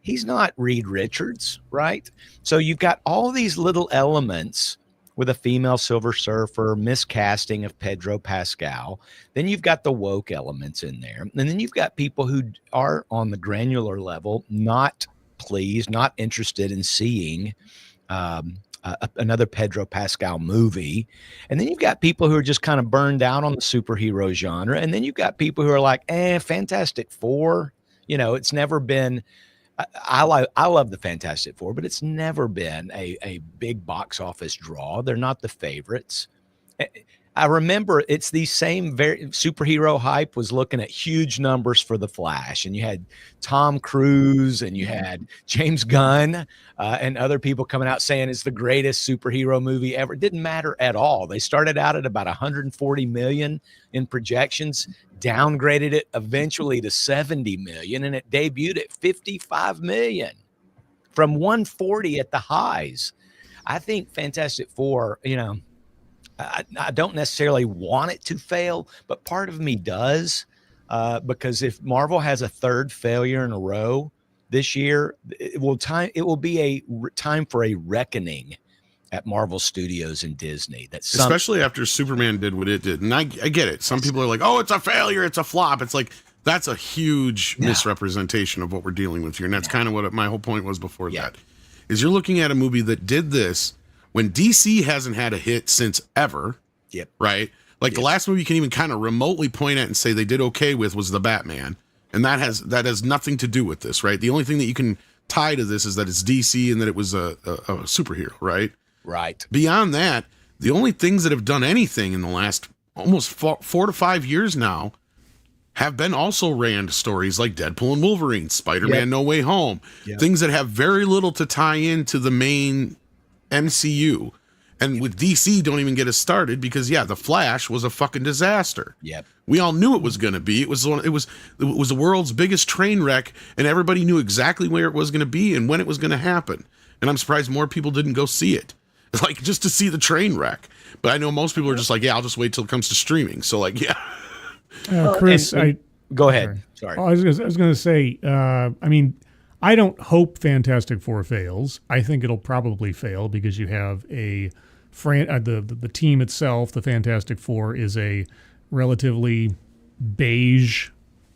he's not Reed Richards, right? So you've got all these little elements with a female Silver Surfer, miscasting of Pedro Pascal. Then you've got the woke elements in there. And then you've got people who are on the granular level, not pleased, not interested in seeing another Pedro Pascal movie. And then you've got people who are just kind of burned out on the superhero genre. And then you've got people who are like, Fantastic Four. You know, it's never been... I love the Fantastic Four, but it's never been a big box office draw. They're not the favorites. I remember it's the same superhero hype was looking at huge numbers for The Flash, and you had Tom Cruise and you had James Gunn and other people coming out saying it's the greatest superhero movie ever. It didn't matter at all. They started out at about 140 million in projections, downgraded it eventually to 70 million, and it debuted at 55 million from 140 at the highs. I think Fantastic Four, you know, I don't necessarily want it to fail, but part of me does, because if Marvel has a third failure in a row this year, it will be a time for a reckoning at Marvel Studios and Disney. Especially after Superman did what it did. And I get it. Some people are like, oh, it's a failure, it's a flop. It's like, that's a huge misrepresentation of what we're dealing with here. And that's kind of what my whole point was before that, is you're looking at a movie that did this when DC hasn't had a hit since ever. Yep. Right? Like the last movie you can even kind of remotely point at and say they did okay with was The Batman. And that has nothing to do with this, right? The only thing that you can tie to this is that it's DC and that it was a superhero, right? Right. Beyond that, the only things that have done anything in the last almost 4 to 5 years now have been also Rand stories like Deadpool and Wolverine, Spider-Man No Way Home, things that have very little to tie into the main MCU. And with DC, don't even get us started because The Flash was a fucking disaster. Yep. We all knew it was going to be. It was the world's biggest train wreck, and everybody knew exactly where it was going to be and when it was going to happen. And I'm surprised more people didn't go see it, like just to see the train wreck. But I know most people are just like, I'll just wait till it comes to streaming. So like, Chris, go ahead. Sorry. I was going to say, I mean, I don't hope Fantastic Four fails. I think it'll probably fail because you have the team itself, the Fantastic Four, is a relatively beige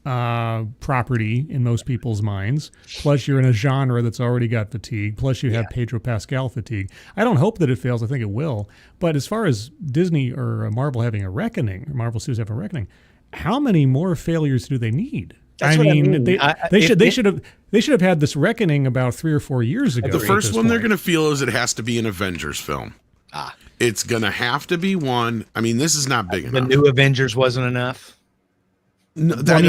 property in most people's minds. Plus, you're in a genre that's already got fatigue. Plus, you have Pedro Pascal fatigue. I don't hope that it fails. I think it will. But as far as Disney or Marvel having a reckoning, or Marvel Studios having a reckoning, how many more failures do they need? That's what I mean. They should have had this reckoning about 3 or 4 years ago. The first one they're going to feel is it has to be an Avengers film. It's going to have to be one. I mean, this is not big enough. The new Avengers wasn't enough. No, that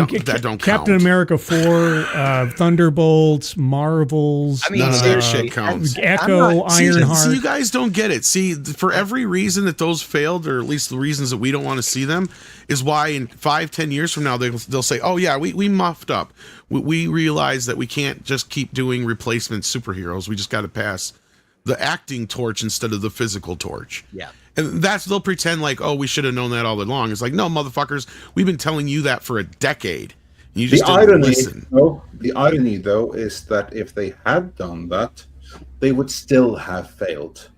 don't count. Captain America 4, Thunderbolts, Marvels. I mean, none of that shit counts. Echo, Ironheart. See, you guys don't get it. See, for every reason that those failed, or at least the reasons that we don't want to see them, is why in 5-10 years from now they'll say, "Oh yeah, we muffed up. We realized that we can't just keep doing replacement superheroes. We just got to pass the acting torch instead of the physical torch." Yeah. And they'll pretend like, oh, we should have known that all along. It's like, no, motherfuckers, we've been telling you that for a decade. You just didn't listen. The irony, though, is that if they had done that, they would still have failed.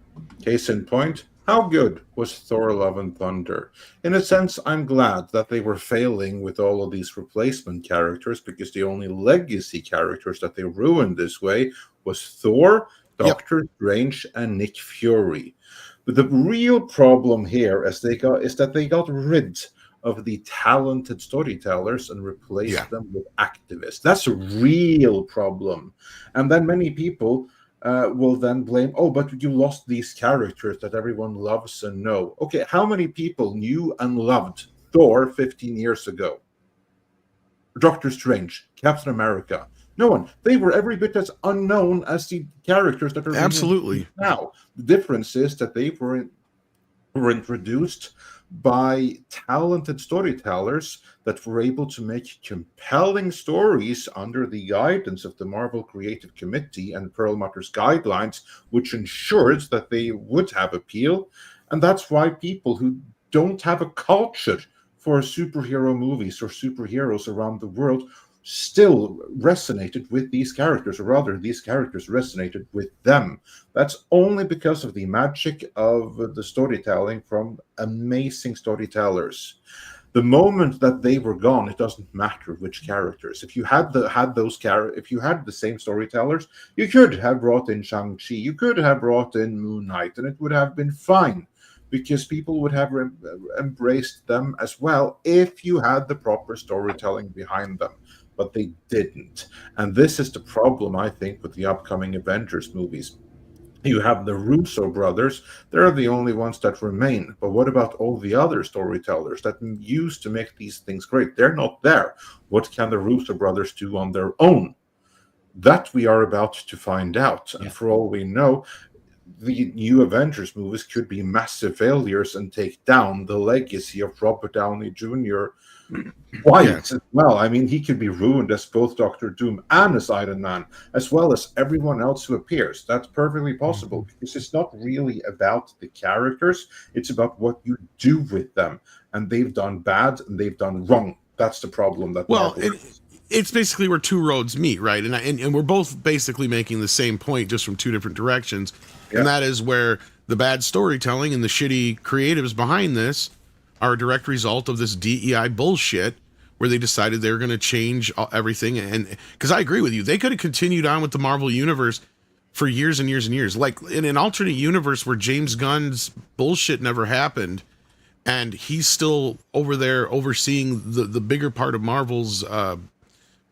Case in point, how good was Thor: Love and Thunder? In a sense, I'm glad that they were failing with all of these replacement characters, because the only legacy characters that they ruined this way was Thor, Doctor Strange, and Nick Fury. But the real problem here is that they got rid of the talented storytellers and replaced them with activists. That's a real problem. And then many people will then blame, but you lost these characters that everyone loves and know. Okay, how many people knew and loved Thor 15 years ago? Doctor Strange, Captain America. No one. They were every bit as unknown as the characters that are absolutely now. The difference is that they were were introduced by talented storytellers that were able to make compelling stories under the guidance of the Marvel Creative Committee and Perlmutter's guidelines, which ensures that they would have appeal. And that's why people who don't have a culture for superhero movies or superheroes around the world still resonated with these characters, or rather, these characters resonated with them. That's only because of the magic of the storytelling from amazing storytellers. The moment that they were gone, it doesn't matter which characters. If you had if you had the same storytellers, you could have brought in Shang-Chi, you could have brought in Moon Knight, and it would have been fine, because people would have embraced them as well if you had the proper storytelling behind them. But they didn't. And this is the problem, I think, with the upcoming Avengers movies. You have the Russo brothers, they're the only ones that remain. But what about all the other storytellers that used to make these things great? They're not there. What can the Russo brothers do on their own? That we are about to find out. And for all we know, the new Avengers movies could be massive failures and take down the legacy of Robert Downey Jr. White as well. I mean, he could be ruined as both Doctor Doom and as Iron Man, as well as everyone else who appears. That's perfectly possible, because it's not really about the characters, it's about what you do with them. And they've done bad and they've done wrong. That's the problem. It's basically where two roads meet, right? And we're both basically making the same point, just from two different directions. Yeah. And that is where the bad storytelling and the shitty creatives behind this are a direct result of this DEI bullshit, where they decided they were going to change everything. And because I agree with you, they could have continued on with the Marvel Universe for years and years and years. Like in an alternate universe where James Gunn's bullshit never happened, and he's still over there overseeing the bigger part of Marvel's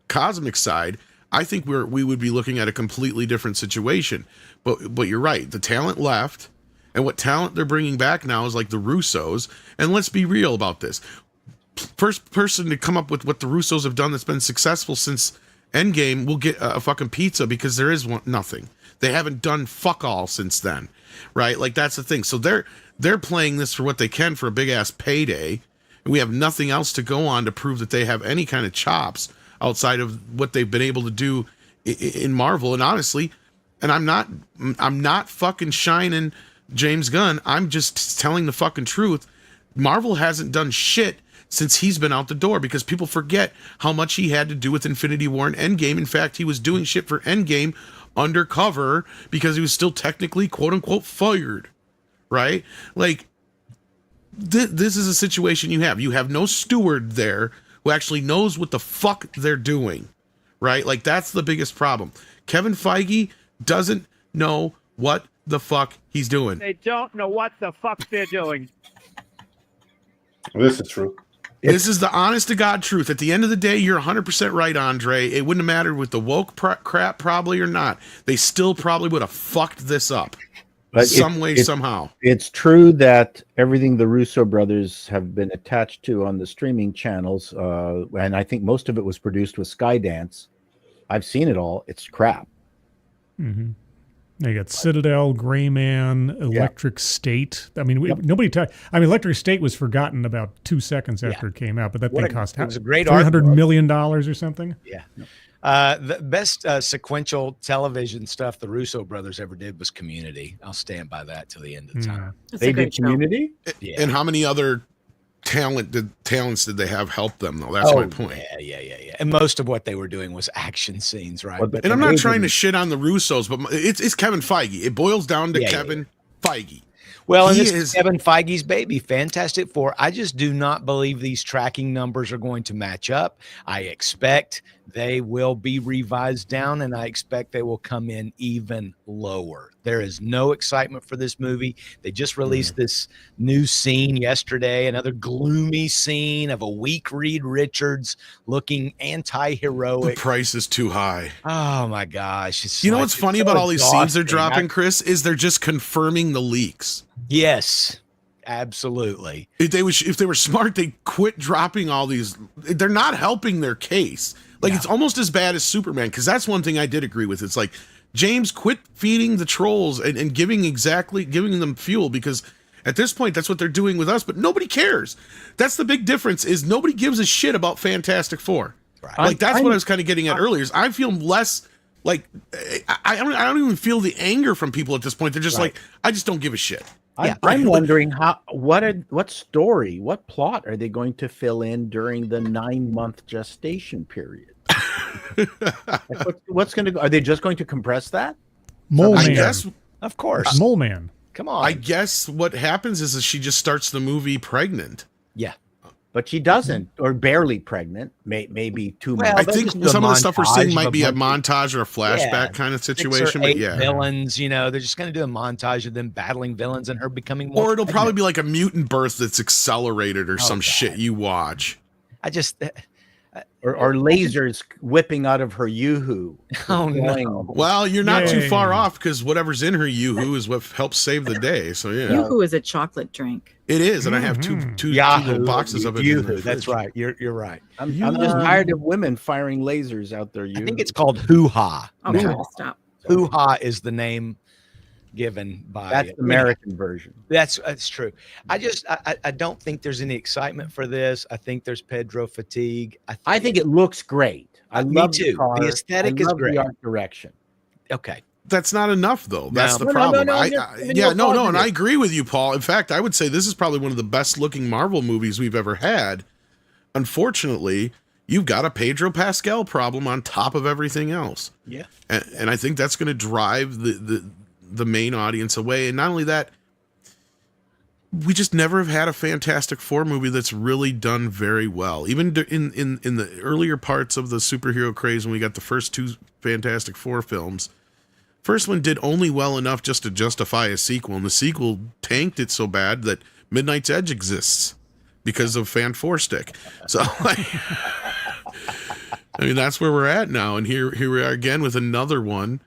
cosmic side, I think we would be looking at a completely different situation. But you're right, the talent left. And what talent they're bringing back now is like the Russos. And let's be real about this. First person to come up with what the Russos have done that's been successful since Endgame will get a fucking pizza, because there is nothing. They haven't done fuck all since then, right? Like, that's the thing. So they're playing this for what they can for a big ass payday. And we have nothing else to go on to prove that they have any kind of chops outside of what they've been able to do in Marvel. And honestly, and I'm not fucking shining James Gunn, I'm just telling the fucking truth. Marvel hasn't done shit since he's been out the door, because people forget how much he had to do with Infinity War and Endgame. In fact, he was doing shit for Endgame undercover because he was still technically quote unquote fired, right? Like, this is a situation you have no steward there who actually knows what the fuck they're doing, right? Like, that's the biggest problem. Kevin Feige doesn't know what the fuck he's doing. They don't know what the fuck they're doing. This is true. This is the honest to God truth. At the end of the day, you're 100% right, Andre. It wouldn't have mattered with the woke crap probably or not. They still probably would have fucked this up. But somehow. It's true that everything the Russo brothers have been attached to on the streaming channels, and I think most of it was produced with Skydance. I've seen it all. It's crap. Mm-hmm. They got Citadel, Gray Man, Electric State. I mean, nobody talked. I mean, Electric State was forgotten about 2 seconds after it came out, but that thing cost it was a great $300 million or something. Yeah. The best sequential television stuff the Russo brothers ever did was Community. I'll stand by that till the end of time. They did Community? Yeah. And how many other talents did they have help them, though? That's my point. Yeah. And most of what they were doing was action scenes, right? And I'm not trying to shit on the Russos, but it's Kevin Feige. It boils down to Kevin Feige. Well, and this is Kevin Feige's baby, Fantastic Four. I just do not believe these tracking numbers are going to match up. I expect they will be revised down, and I expect they will come in even lower. There is no excitement for this movie. They just released this new scene yesterday, another gloomy scene of a weak Reed Richards looking anti-heroic. The price is too high. Oh, my gosh. You know what's funny about all these scenes they're dropping, Chris, is they're just confirming the leaks. Yes. Absolutely. If they were smart, they'd quit dropping all these. They're not helping their case. Like, it's almost as bad as Superman, because that's one thing I did agree with. It's like, James, quit feeding the trolls and giving them fuel, because At this point, that's what they're doing with us, but nobody cares. That's the big difference, is nobody gives a shit about Fantastic Four. Right. Like, that's what I was kind of getting at earlier, is I feel less, like, I don't even feel the anger from people at this point. They're just like, I just don't give a shit. I'm wondering what story, what plot are they going to fill in during the 9-month gestation period? Like, what's going to go? Are they just going to compress that? Mole I Man. guess, Of course. Mole Man. Come on. I guess what happens is that she just starts the movie pregnant. Yeah. But she doesn't, or barely pregnant, maybe 2 months. I think some of the stuff we're seeing might be a montage or a flashback Yeah. kind of 6 or situation. 8 But yeah, villains, you know, they're just going to do a montage of them battling villains and her becoming more or it'll pregnant. probably be like a mutant birth that's accelerated or some shit you watch. I just or lasers whipping out of her yoo-hoo. Oh no. Well, you're not too Yay. far off, because whatever's in her yoo-hoo is what helps save the day. So yeah, Yoo-hoo is a chocolate drink. it is, and I have two little boxes of it. in the Yoo-hoo. That's fridge. right. You're right. I'm just tired of women firing lasers out their yoo-hoo. I think it's called hoo-ha. Okay, now. stop. Hoo-ha is the name given by That's the American version. That's true. I don't think there's any excitement for this. I think there's Pedro fatigue. I think it looks great. I Me love too. the car. The aesthetic I is love great. The art direction. Okay. That's not enough, though. That's the No, problem. no, And I agree with you, Paul. In fact, I would say this is probably one of the best-looking Marvel movies we've ever had. Unfortunately, you've got a Pedro Pascal problem on top of everything else. Yeah. And I think that's going to drive the main audience away. And not only that, we just never have had a Fantastic Four movie that's really done very well. Even in the earlier parts of the superhero craze, when we got the first 2 Fantastic Four films, first one did only well enough just to justify a sequel, and the sequel tanked it so bad that Midnight's Edge exists because of Fan Four Stick. So, I mean, that's where we're at now, and here we are again with another one.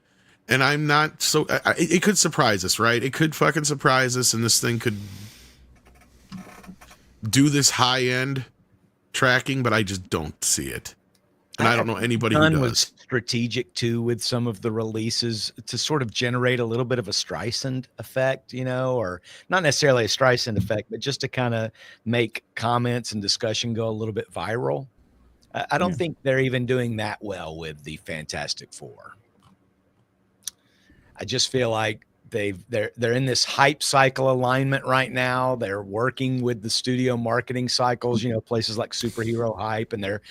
And I'm not so. It could surprise us, right? It could fucking surprise us, and this thing could do this high end tracking, but I just don't see it. And I don't know anybody who Gunn does. was strategic too with some of the releases to sort of generate a little bit of a Streisand effect, you know, or not necessarily a Streisand effect, but just to kind of make comments and discussion go a little bit viral. I don't think they're even doing that well with the Fantastic Four. I just feel like they're in this hype cycle alignment right now. They're working with the studio marketing cycles, you know, places like Superhero Hype, and they're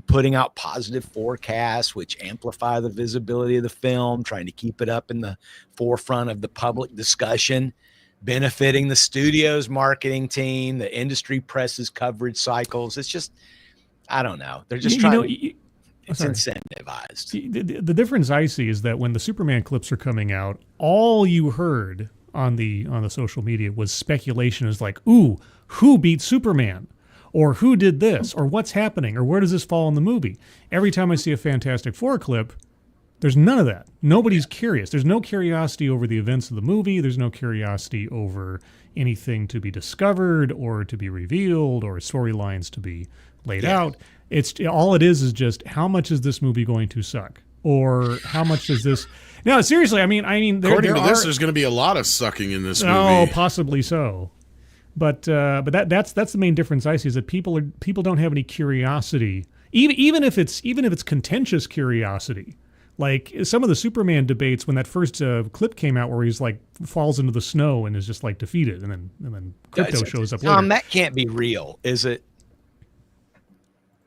putting out positive forecasts, which amplify the visibility of the film, trying to keep it up in the forefront of the public discussion, benefiting the studio's marketing team, the industry press's coverage cycles. It's just, I don't know. They're just trying it's incentivized. The difference I see is that when the Superman clips are coming out, all you heard on the social media was speculation. Is like, ooh, who beat Superman? Or who did this? Or what's happening? Or where does this fall in the movie? Every time I see a Fantastic Four clip, there's none of that. Nobody's curious. There's no curiosity over the events of the movie. There's no curiosity over anything to be discovered or to be revealed or storylines to be laid out. It's all it is just how much is this movie going to suck, or how much does this? No, seriously. I mean, according to this, there's going to be a lot of sucking in this movie. Oh, possibly so. But that's the main difference I see, is that people don't have any curiosity, even if it's contentious curiosity. Like some of the Superman debates when that first clip came out, where he's like falls into the snow and is just like defeated, and then Crypto shows up later. That can't be real, is it?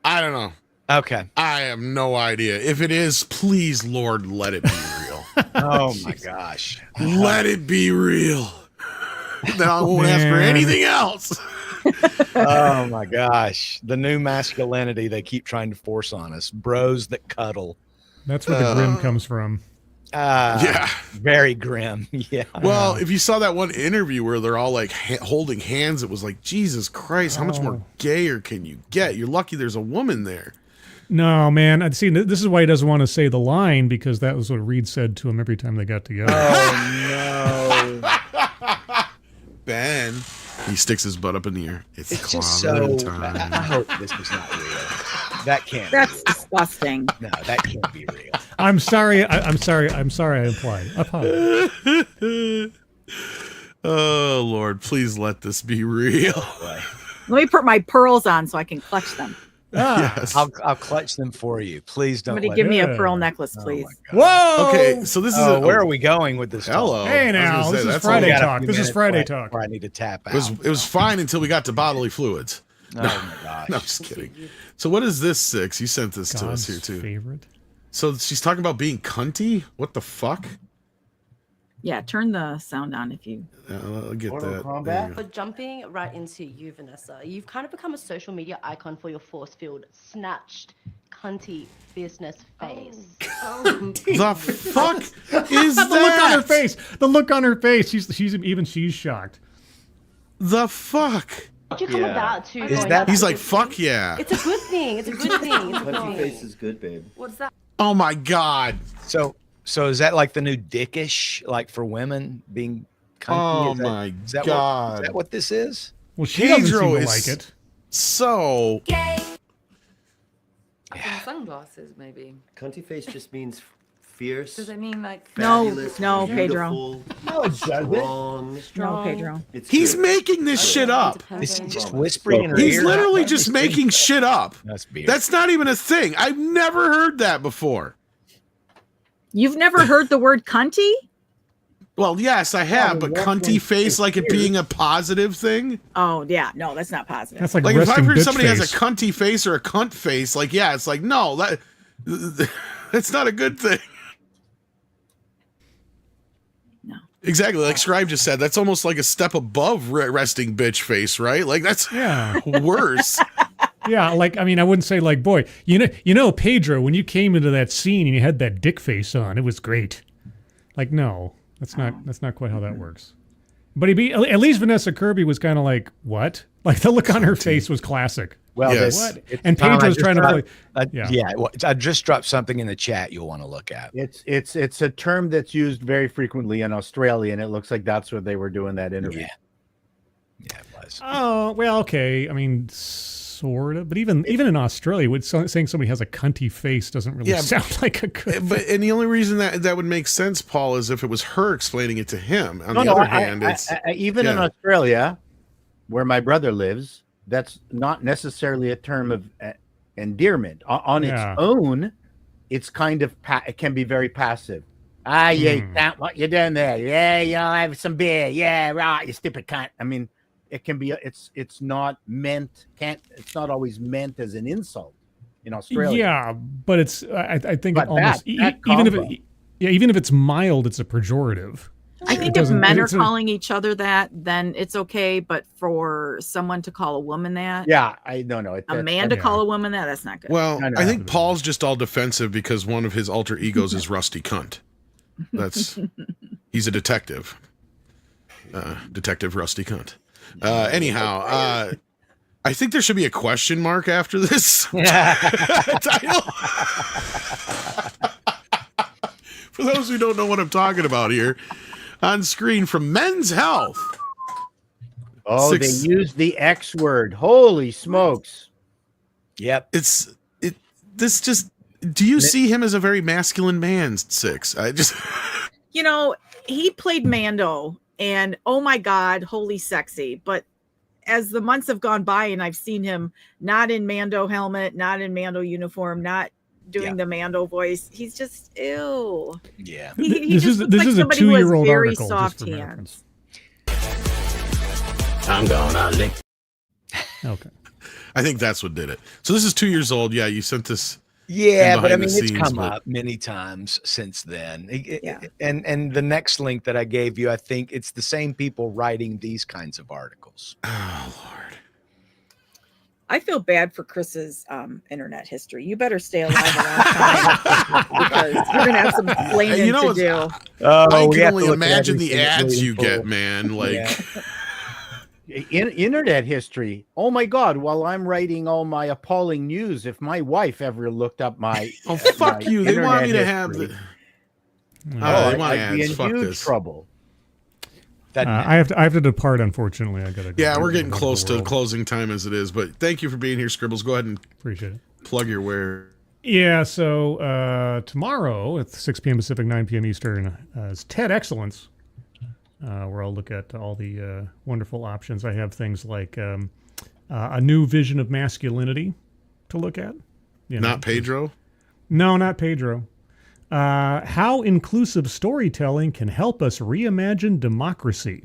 I don't know. Okay. I have no idea. If it is, please, Lord, let it be real. Oh my gosh. Let it be real. Then I won't ask for anything else. Oh my gosh. The new masculinity they keep trying to force on us. Bros that cuddle. That's where the grim comes from. Yeah. Very grim. Yeah. Well, if you saw that one interview where they're all like holding hands, it was like, Jesus Christ, how much more gayer can you get? You're lucky there's a woman there. No, man. I'd seen this is why he doesn't want to say the line, because that was what Reed said to him every time they got together. Oh no. Ben. He sticks his butt up in the air. It's just clobbering so time. I hope this is not real. That can't. That's disgusting. No, that can't be real. I'm sorry. I'm sorry. I implied. I apologize. Oh Lord, please let this be real. Let me put my pearls on so I can clutch them. Yes. I'll clutch them for you. Please don't. Somebody let give me a Yeah. pearl necklace, please. Whoa! Okay, so this is where are we going with this? Hello. talk? Hey I was now, gonna this say, is that's Friday all- We got a talk. few This is minutes Friday left talk. before I need to tap out. It was fine until we got to bodily fluids. Oh my gosh. No, I'm just kidding. So what is this, Six? You sent this to us God's here too. favorite. So she's talking about being cunty? What the fuck? Yeah, turn the sound on if you. I'll get Mortal that. Kombat? There you go. But jumping right into you, Vanessa, you've kind of become a social media icon for your force-filled, snatched, cunty business face. The fuck is The look on her that? face. The look on her face. She's shocked. The fuck? How'd you come about to Is going that- out He's to like, this fuck thing? yeah. It's a good thing. It's a good thing. It's a good Cunty thing. face is good, babe. What's that? Oh my god. So is that like the new dickish, like for women being cunty? Oh Is that- my is that god. Is that what this is? Well, she doesn't seem Pedro to is like it. so Sunglasses, maybe. Cunty face just means fierce. Does it mean like No, fabulous, no, Pedro. beautiful, No, it doesn't. strong. No, Pedro. It's he's good. making this shit up. Is he just whispering in her He's ear? literally just making shit up. That's beer. That's not even a thing. I've never heard that before. You've never heard the word cunty? Well, yes, I have, but wrestling cunty face is like it being a positive thing. Oh, yeah. No, that's not positive. That's like Like if I've resting heard bitch somebody face. has a cunty face or a cunt face, like yeah, it's like no, that's not a good thing. No. Exactly, like Scribe just said, that's almost like a step above resting bitch face, right? Like that's Yeah. worse. Yeah, like I mean, I wouldn't say like, boy, you know, Pedro, when you came into that scene and you had that dick face on, it was great. Like, no, that's not quite how that works. But at least Vanessa Kirby was kind of like, what? Like the look on her face was classic. Well, Yes. What? it's- And Tom, I Pedro's just trying to dropped- play. yeah. Well, I just dropped something in the chat you'll want to look at. It's a term that's used very frequently in Australia, and it looks like that's where they were doing that interview. Yeah, it was. Oh well, okay. I mean, sort of. But even in Australia, saying somebody has a cunty face doesn't really Yeah, sound like a good. But and the only reason that would make sense, Paul, is if it was her explaining it to him. On No, the no, other I- hand, I- it's even in yeah. Australia, where my brother lives, that's not necessarily a term of endearment. On Yeah. its own, it's kind of it can be very passive. Ah, you can't. What you doing there? Yeah, you'll have some beer. Yeah, right. You stupid cunt. I mean, it can be. It's not meant. It's not always meant as an insult in Australia. Yeah, but it's. I think But it almost that even if combo. even if it's mild, it's a pejorative. I think if doesn't- men are it's a- calling each other that, then it's okay. But for someone to call a woman that, Yeah, I no. It, a that- man to yeah. call a woman that, that's not good. Well, No, no. I think Paul's just all defensive because one of his alter egos is Rusty Cunt. He's a detective. Detective Rusty Cunt. Anyhow, I think there should be a question mark after this title. For those who don't know what I'm talking about here, on screen from Men's Health. Oh, Six- they used the X word. Holy smokes. Yep. This just. Do you see him as a very masculine man, Six? I just. You know, he played Mando, and oh my God, holy sexy. But as the months have gone by, and I've seen him not in Mando helmet, not in Mando uniform, not doing the Mando voice, he's just ew. Yeah. He This just is looks this like is a somebody who has 2-year-old very article. soft Just for reference. hands. I'm gonna lick. Okay. I think that's what did it. So this is 2 years old. Yeah, you sent this. Yeah, but I behind the mean, it's scenes, come but- up many times since then. Yeah. And the next link that I gave you, I think it's the same people writing these kinds of articles. Oh Lord. I feel bad for Chris's internet history. You better stay alive a long time because you're gonna have some explaining You know, to do. I we can have to only look at imagine the everything that's ads waiting you for- get, man. Like, Yeah. Internet history. Oh my God! While I'm writing all my appalling news, if my wife ever looked up my oh fuck my you! They want me to internet have history, the. Oh, they want I'd be ads. in Fuck huge this. trouble. I have to depart. Unfortunately, I gotta. Go Yeah, to we're getting another close to world. closing time as it is, but thank you for being here, Scribbles. Go ahead and Appreciate it. plug your where. Yeah, so tomorrow at 6 p.m. Pacific, 9 p.m. Eastern is TED Excellence. where I'll look at all the wonderful options. I have things like a new vision of masculinity to look at. Not Pedro? No, not Pedro. How inclusive storytelling can help us reimagine democracy.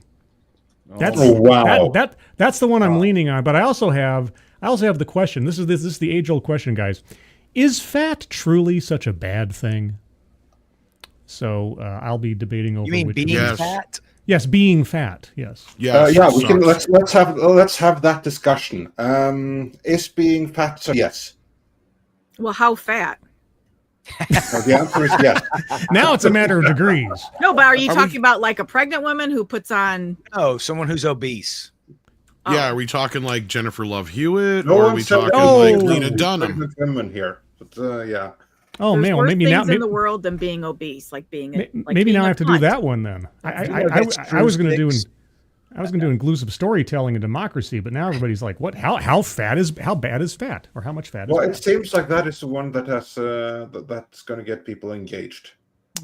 That's wow. That's the one I'm leaning on. But I also have the question. This is the age-old question, guys. Is fat truly such a bad thing? So I'll be debating over. You mean which being Yes. fat? Yes, being fat. Yes. Yeah, Yeah, we can let's have that discussion. Is being fat? So yes. Well, how fat? No, the answer is yes. Now it's a matter of degrees. No, but are you talking about like a pregnant woman who puts on? No, someone who's obese. Yeah, are we talking like Jennifer Love Hewitt, No or are one we said talking like Lena Dunham? pregnant women here, but yeah. Oh There's man, well worse maybe things now in the world than being obese, like being like maybe being now I a have to do cunt. that one then. I was going to do inclusive storytelling and democracy, but now everybody's like, what? How bad is fat, or how much fat is? Well, fat? it seems like that is the one that has that's going to get people engaged.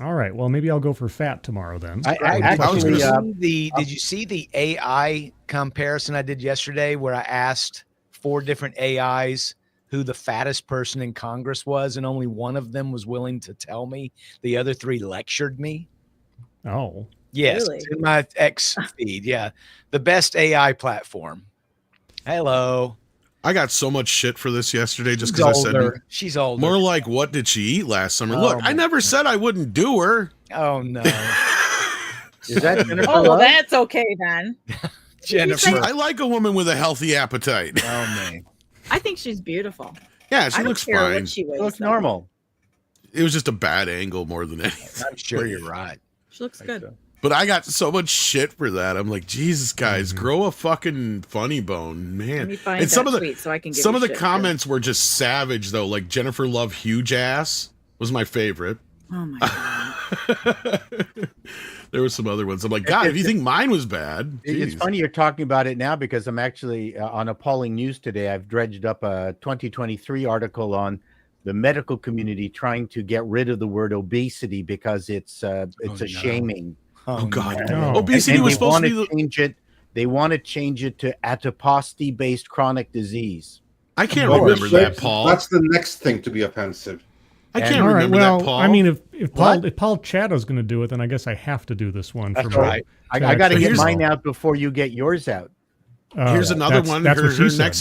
All right. Well, maybe I'll go for fat tomorrow then. Did you see the AI comparison I did yesterday, where I asked 4 different AIs who the fattest person in Congress was, and only one of them was willing to tell me? The other 3 lectured me. Oh, yes, Really? it's in my X feed. Yeah, the best AI platform. Hello. I got so much shit for this yesterday just She's because I said older. She's older. more like, what did she eat last summer? Oh, Look, I my never God. said I wouldn't do her. Oh no. Is that Jennifer Oh, well, Love? that's okay then. Jennifer. I like a woman with a healthy appetite. Oh man. I think she's beautiful. Yeah, I she don't looks care fine. what she weighs. She looks though. normal. It was just a bad angle more than anything. I'm sure you're right. She looks good. But I got so much shit for that. I'm like, Jesus, guys, grow a fucking funny bone, man. Let me find And some that of the tweet so I can give some you of the shit, too. comments were just savage though. Like Jennifer Love huge ass was my favorite. Oh my god. There were some other ones. I'm like, God, if you think mine was bad, It's geez. funny you're talking about it now because I'm actually on Appalling News today. I've dredged up a 2023 article on the medical community trying to get rid of the word obesity because it's a shaming. Oh God, no. obesity And was they supposed want to to be. change it. They want to change it to adiposity-based chronic disease. I can't Oh, remember that, Paul. That's the next thing to be offensive. I can't all right. remember Well, that, Paul. I mean, if Paul Chaddo's going to do it, then I guess I have to do this one. That's for right. I got to actually get know. mine out before you get yours out. Here's another that's- one. That's what she said.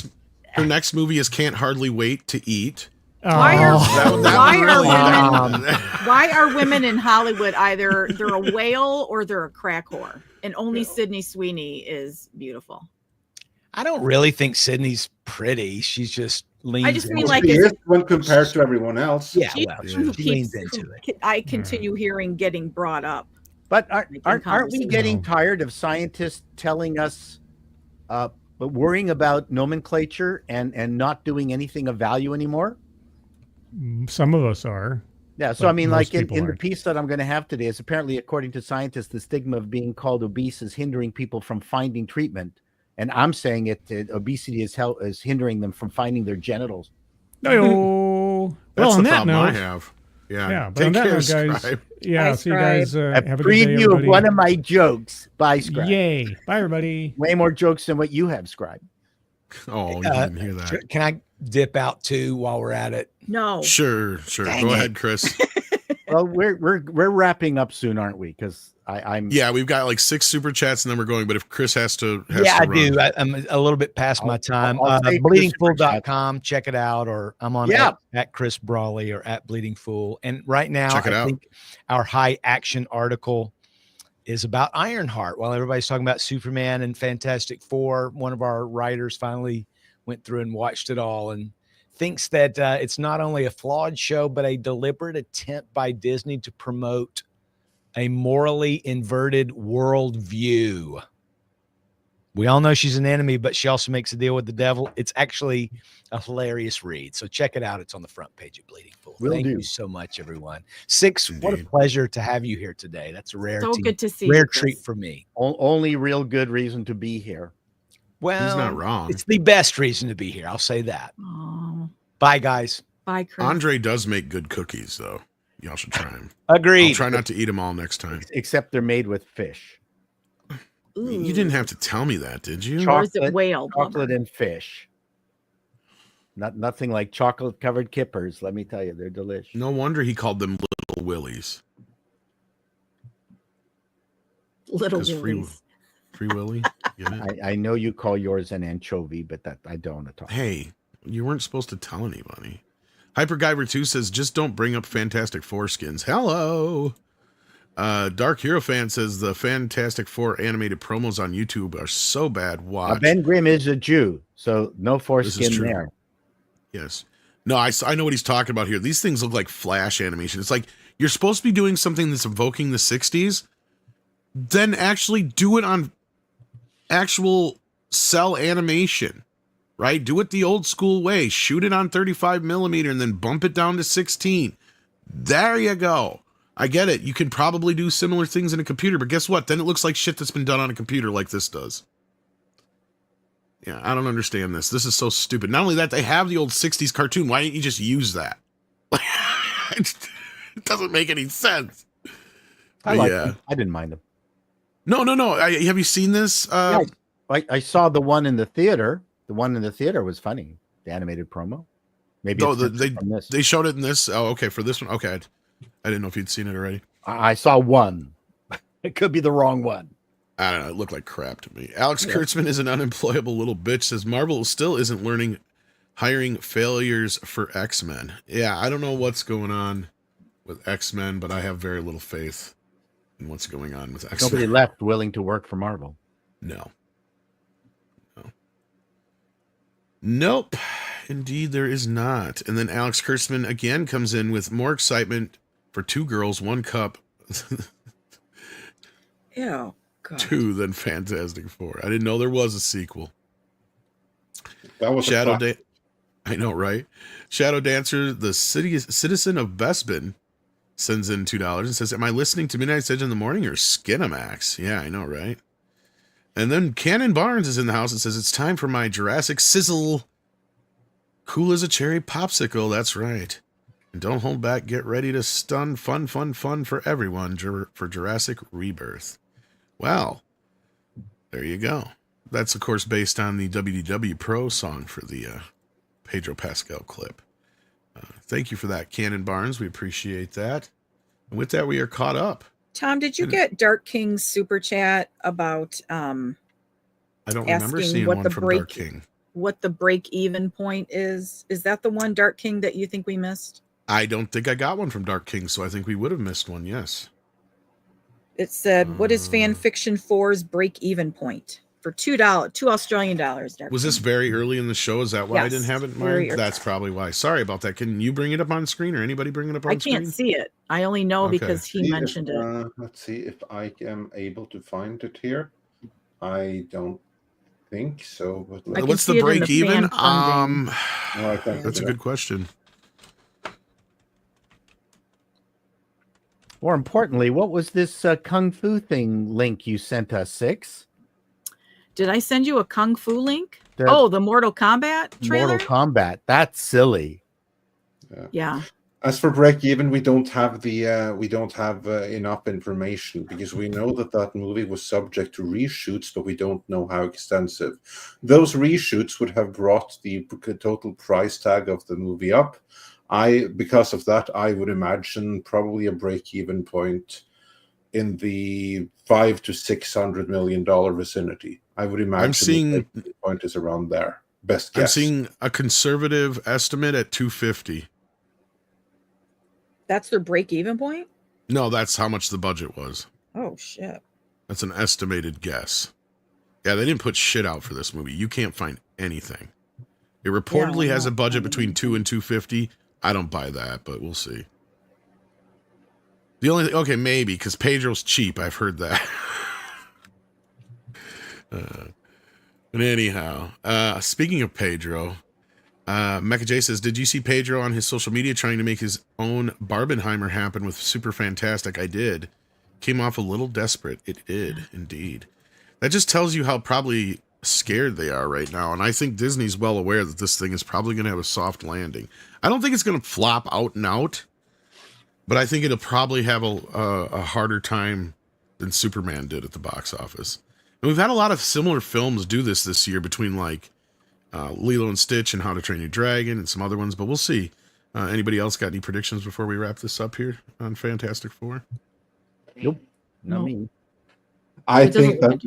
Her next movie is Can't Hardly Wait to Eat. Why are That one really- why are women in Hollywood either they're a whale or they're a crack whore, and only Sydney Sweeney is beautiful. I don't really think Sydney's pretty. She's just leans. I just mean into like She it. is when compared to everyone else. Yeah, She- well, who she keeps- leans into it. I continue hearing getting brought up. But Making aren't we conversation. getting tired of scientists telling us, but worrying about nomenclature and not doing anything of value anymore? Some of us are. Yeah, so But I mean, most like in people the aren't. piece that I'm going to have today is apparently, according to scientists, the stigma of being called obese is hindering people from finding treatment, and I'm saying obesity is hindering them from finding their genitals. Oh, That's well, on the that problem I note, have. Yeah. yeah. But on Take that care, note, guys, Scribe. yeah. Bye, See you guys. A Have a good day, preview of everybody. one of my jokes. Bye, Scribe. Yay! Bye, everybody. Way more jokes than what you have, Scribe. Oh, you didn't hear that. Can I dip out too while we're at it? No. Sure. Dang Go it. ahead, Chris. Well, we're wrapping up soon, aren't we? Because I'm Yeah, we've got like 6 super chats and then we're going. But if Chris has to I run. do. I'm a little bit past my time. I'll save the super bleedingfool.com. Check it out, or I'm on at Chris Brawley or at Bleeding Fool. And right now, Check it I out. think our high action article is about Ironheart. While everybody's talking about Superman and Fantastic Four, one of our writers finally went through and watched it all and thinks that it's not only a flawed show, but a deliberate attempt by Disney to promote a morally inverted worldview. We all know she's an enemy, but she also makes a deal with the devil. It's actually a hilarious read. So check it out. It's on the front page of Bleeding Fool. Thank you so much, everyone. Six, what a Indeed. pleasure to have you here today. That's a rare, So good to see rare you, Chris. treat for me. only real good reason to be here. Well, He's not wrong. It's the best reason to be here. I'll say that. Oh, Bye, guys. bye, Chris. Andre does make good cookies, though. Y'all should try them. Agreed. I'll try not to eat them all next time. Except they're made with fish. You didn't have to tell me that, did you? Or is it whale chocolate blubber? and fish. Nothing like chocolate covered kippers. Let me tell you, they're delicious. No wonder he called them Little Willies. Little 'Cause Willies. Free Willy. Get it? I know you call yours an anchovy, but that I don't at all. Hey, you weren't supposed to tell anybody. Hyperguyver2 says, just don't bring up Fantastic Four skins. Hello. Dark Hero Fan says the Fantastic Four animated promos on YouTube are so bad. Watch. Ben Grimm is a Jew, so no This is foreskin true. there. Yes. No, I know what he's talking about here. These things look like Flash animation. It's like you're supposed to be doing something that's evoking the 60s, then actually do it on actual cell animation, right? Do it the old school way. Shoot it on 35 millimeter and then bump it down to 16. There you go. I get it. You can probably do similar things in a computer, but guess what? Then it looks like shit that's been done on a computer like this does. Yeah, I don't understand this. This is so stupid. Not only that, they have the old 60s cartoon. Why didn't you just use that? It doesn't make any sense. I like them. I didn't mind them. No. Have you seen this? Yeah, I saw the one in the theater. The one in the theater was funny. The animated promo. Maybe No, it's different from this. they showed it in this. Oh, okay. For this one, okay. I didn't know if you'd seen it already. I saw one. It could be the wrong one. I don't know. It looked like crap to me. Alex Kurtzman is an unemployable little bitch. Says Marvel still isn't hiring failures for X-Men. Yeah, I don't know what's going on with X-Men, but I have very little faith in what's going on with X-Men. Nobody left willing to work for Marvel. No. Nope. Indeed, there is not. And then Alex Kurtzman again comes in with more excitement for Two Girls, One Cup. Ew. God. 2 than Fantastic Four. I didn't know there was a sequel. That was Shadow I know, right? Shadow Dancer, the citizen of Bespin, sends in $2 and says, am I listening to Midnight's Edge in the morning or Skinamax? Yeah, I know, right? And then Cannon Barnes is in the house and says, it's time for my Jurassic Sizzle. Cool as a cherry popsicle, that's right. And don't hold back, get ready to stun. Fun for everyone for Jurassic Rebirth. Well, there you go. That's, of course, based on the WDW Pro song for the Pedro Pascal clip. Thank you for that, Cannon Barnes. We appreciate that. And with that, we are caught up. Tom, did you get Dark King's super chat about I don't remember seeing one from Dark King. What the break-even point is? Is that the one, Dark King, that you think we missed? I don't think I got one from Dark King, so I think we would have missed one, yes. It said, what is Fan Fiction 4's break-even point? For $2, $2 Australian dollars. Dark Was King. this very early in the show? Is that why I Yes, didn't have it in very mind? early. That's probably why. Sorry about that. Can you bring it up on screen or anybody bring it up on I screen? can't see it. I only know Okay. because he mentioned it. Let's see if I am able to find it here. I don't think so. But I can What's see the it in break the even? fan funding. No, I can't That's a do good that. question. More importantly, what was this Kung Fu thing link you sent us, Six? Did I send you a Kung Fu link? The The Mortal Kombat trailer? Mortal Kombat. That's silly. Yeah. As for break even, we don't have enough information because we know that movie was subject to reshoots, but we don't know how extensive. Those reshoots would have brought the total price tag of the movie up. Because of that, I would imagine probably a break even point in the $500 to $600 million vicinity. I would imagine I'm seeing the break-even point is around there. Best guess. I'm seeing a conservative estimate at 250. That's their break-even point? No, that's how much the budget was. Oh, shit. That's an estimated guess. Yeah, they didn't put shit out for this movie. You can't find anything. It reportedly has a budget between 2 and 250. I don't buy that, but we'll see. The only thing, okay, maybe because Pedro's cheap. I've heard that. But anyhow, speaking of Pedro, Mecha J says, did you see Pedro on his social media trying to make his own Barbenheimer happen with Super Fantastic? I did. Came off a little desperate. It did, indeed. That just tells you how probably scared they are right now. And I think Disney's well aware that this thing is probably going to have a soft landing. I don't think it's going to flop out and out, but I think it'll probably have a harder time than Superman did at the box office. And we've had a lot of similar films do this year between like Lilo and Stitch and How to Train Your Dragon and some other ones, but we'll see. Anybody else got any predictions before we wrap this up here on Fantastic Four? Nope, not No. me. I It doesn't think look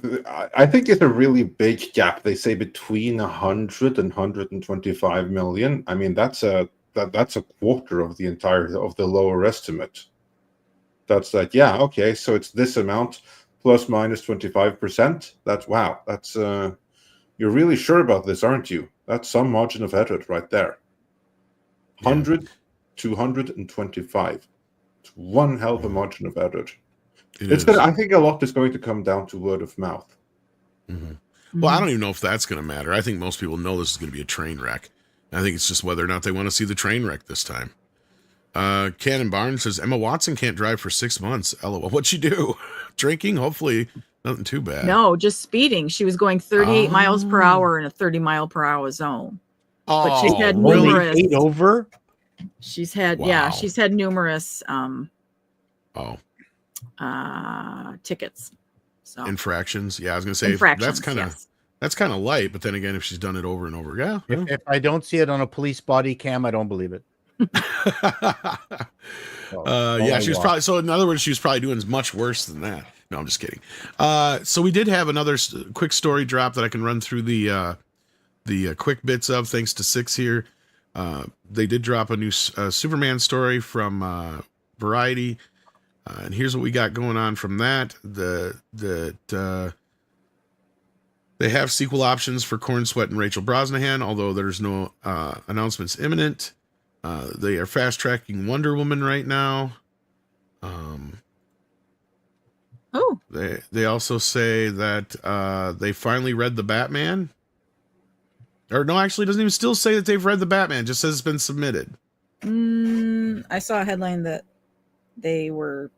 that I think it's a really big gap. They say between 100 and 125 million. I mean, that's a quarter of the entire of the lower estimate. That's like, yeah, okay, so it's this amount plus minus 25%. That's wow. That's you're really sure about this, aren't you? That's some margin of error right there. 100 to 125. It's one hell of a margin of error. It's gonna. I think a lot is going to come down to word of mouth. Well, I don't even know if that's going to matter. I think most people know this is going to be a train wreck. I think it's just whether or not they want to see the train wreck this time. Cannon Barnes says Emma Watson can't drive for 6 months. LOL. What'd she do? Drinking? Hopefully nothing too bad. No, just speeding. She was going 38 miles per hour in a 30-mile-per-hour zone. But she's had numerous. Only 8 over. She's had she's had numerous tickets. So infractions. Yeah, I was gonna say that's kind of light, but then again, if she's done it over and over, yeah. If I don't see it on a police body cam, I don't believe it. Yeah, she was probably. So in other words, she was probably doing much worse than that. No, I'm just kidding. So we did have another quick story drop that I can run through the quick bits of, thanks to Six here. They did drop a new Superman story from Variety. And here's what we got going on from that. They have sequel options for Corn Sweat and Rachel Brosnahan, although there's no announcements imminent. They are fast tracking Wonder Woman right now. They also say that they finally read the Batman. Or no, actually, it doesn't even still say that they've read the Batman. It just says it's been submitted. I saw a headline that they were.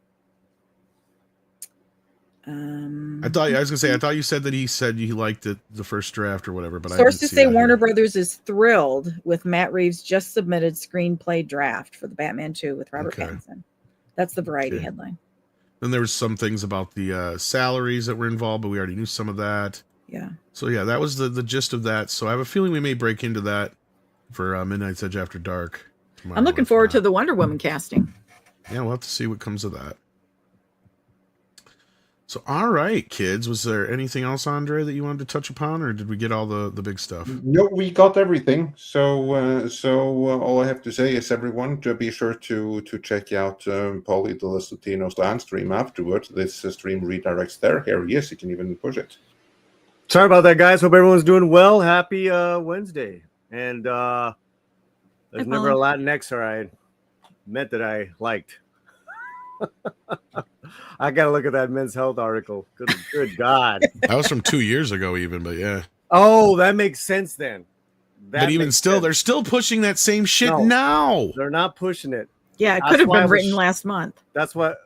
I thought you said that he said you liked it, the first draft or whatever, but sources say Warner Brothers is thrilled with Matt Reeves' just submitted screenplay draft for the Batman 2 with Robert Pattinson. That's the Variety headline. Then there was some things about the salaries that were involved, but we already knew some of that. Yeah. So yeah, that was the gist of that. So I have a feeling we may break into that for Midnight's Edge After Dark. I'm looking forward to the Wonder Woman casting. Yeah, we'll have to see what comes of that. So, all right, kids. Was there anything else, Andre, that you wanted to touch upon, or did we get all the big stuff? No, we got everything. So all I have to say is, everyone, to be sure to check out Paulie the Latino's LAN stream afterwards. This stream redirects there. Here he is. You can even push it. Sorry about that, guys. Hope everyone's doing well. Happy Wednesday. And there's never a Latinxer I met that I liked. I gotta look at that Men's Health article. Good God. That was from 2 years ago, even, but yeah. Oh, that makes sense then. But even still, they're still pushing that same shit now. They're not pushing it. Yeah, it could have been written last month. That's what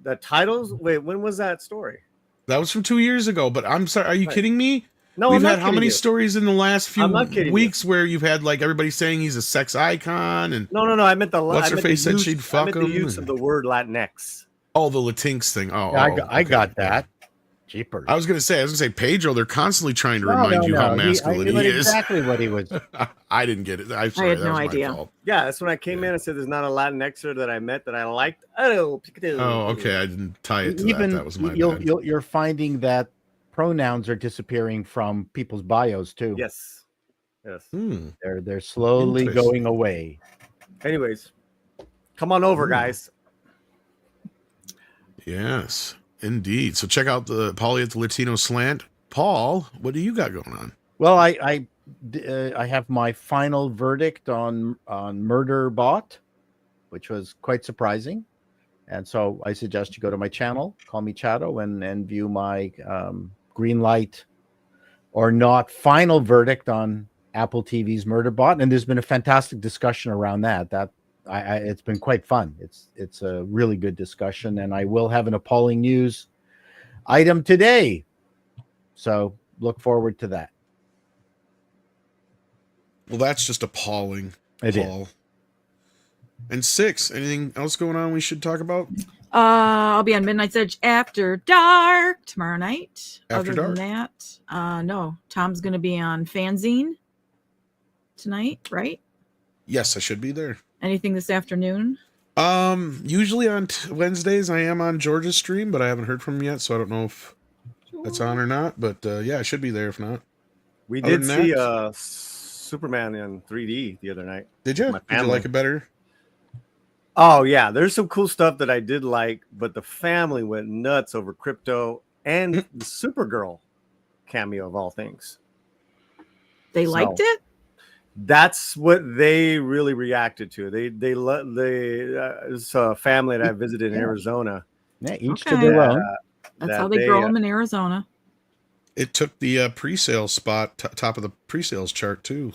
the titles. Wait, when was that story? That was from 2 years ago. But I'm sorry, are you kidding me? No, we've I'm not had how many stories in the last few weeks where you've had like everybody saying he's a sex icon and no, I meant the what's her face said she'd fuck him. The use of the word Latinx. Oh, the Latinx thing. Oh, yeah, I got that. Jeepers. I was gonna say Pedro. They're constantly trying to remind you how masculine he is. Exactly what he was. I didn't get it. I had no idea. Yeah, that's when I came in and said there's not a Latinxer that I met that I liked. Oh, okay. I didn't tie it to that. That was my bad. You're finding that pronouns are disappearing from people's bios too. Yes. They're slowly going away. Anyways, come on over, guys. Yes, indeed. So check out the Paulie at the Latino Slant. Paul, what do you got going on? Well, I have my final verdict on Murder Bot, which was quite surprising. And so I suggest you go to my channel, call me Chato, and view my green light or not final verdict on Apple TV's Murder Bot. And there's been a fantastic discussion around that. It's been quite fun. It's a really good discussion, and I will have an appalling news item today. So look forward to that. Well, that's just appalling, Paul. And 6, anything else going on we should talk about? I'll be on Midnight's Edge after dark tomorrow night. After Other dark? than that, no. Tom's going to be on Fanzine tonight, right? Yes, I should be there. Anything this afternoon? Usually on Wednesdays I am on George's stream, but I haven't heard from him yet, so I don't know if that's on or not. But yeah, I should be there if not. We Other did than see that- Superman in 3D the other night. Did you? My Did you family. like it better? Oh yeah, there's some cool stuff that I did like, but the family went nuts over Crypto and the Supergirl cameo of all things. They liked it? That's what they really reacted to. It's a family that I visited in Arizona. Yeah, each to Okay. their own. That's that how they grow them in Arizona. It took the pre-sale spot, top of the pre-sales chart too.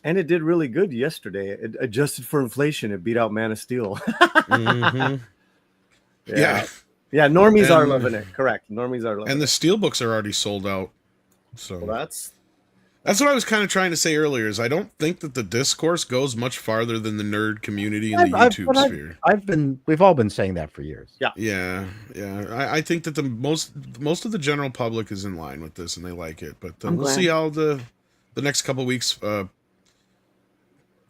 And it did really good yesterday. It adjusted for inflation. It beat out Man of Steel. Mhm. Yeah. Yeah, normies are And- loving it. Correct. Normies are loving And the it. steel books are already sold out. So Well, that's what I was kind of trying to say earlier. Is I don't think that the discourse goes much farther than the nerd community in the YouTube sphere. We've all been saying that for years. Yeah. I think that the most of the general public is in line with this and they like it. But I'm we'll glad. see how the next couple of weeks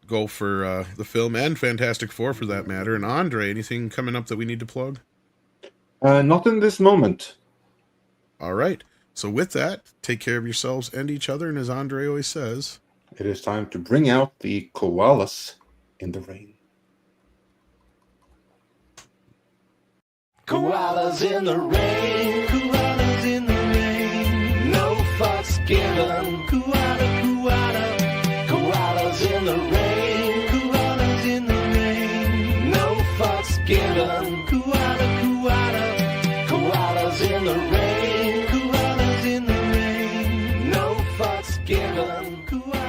go for the film and Fantastic Four for that matter. And Andre, anything coming up that we need to plug? Not in this moment. All right. So with that, take care of yourselves and each other. And as Andre always says, It is time to bring out the koalas in the rain. Koalas in the rain, koalas in the rain, no fucks given. Koala, koala, koalas in the rain, koalas in the rain, no fucks given. Koala, koala, koalas in the rain, koalas in the rain, no fucks given. Koala.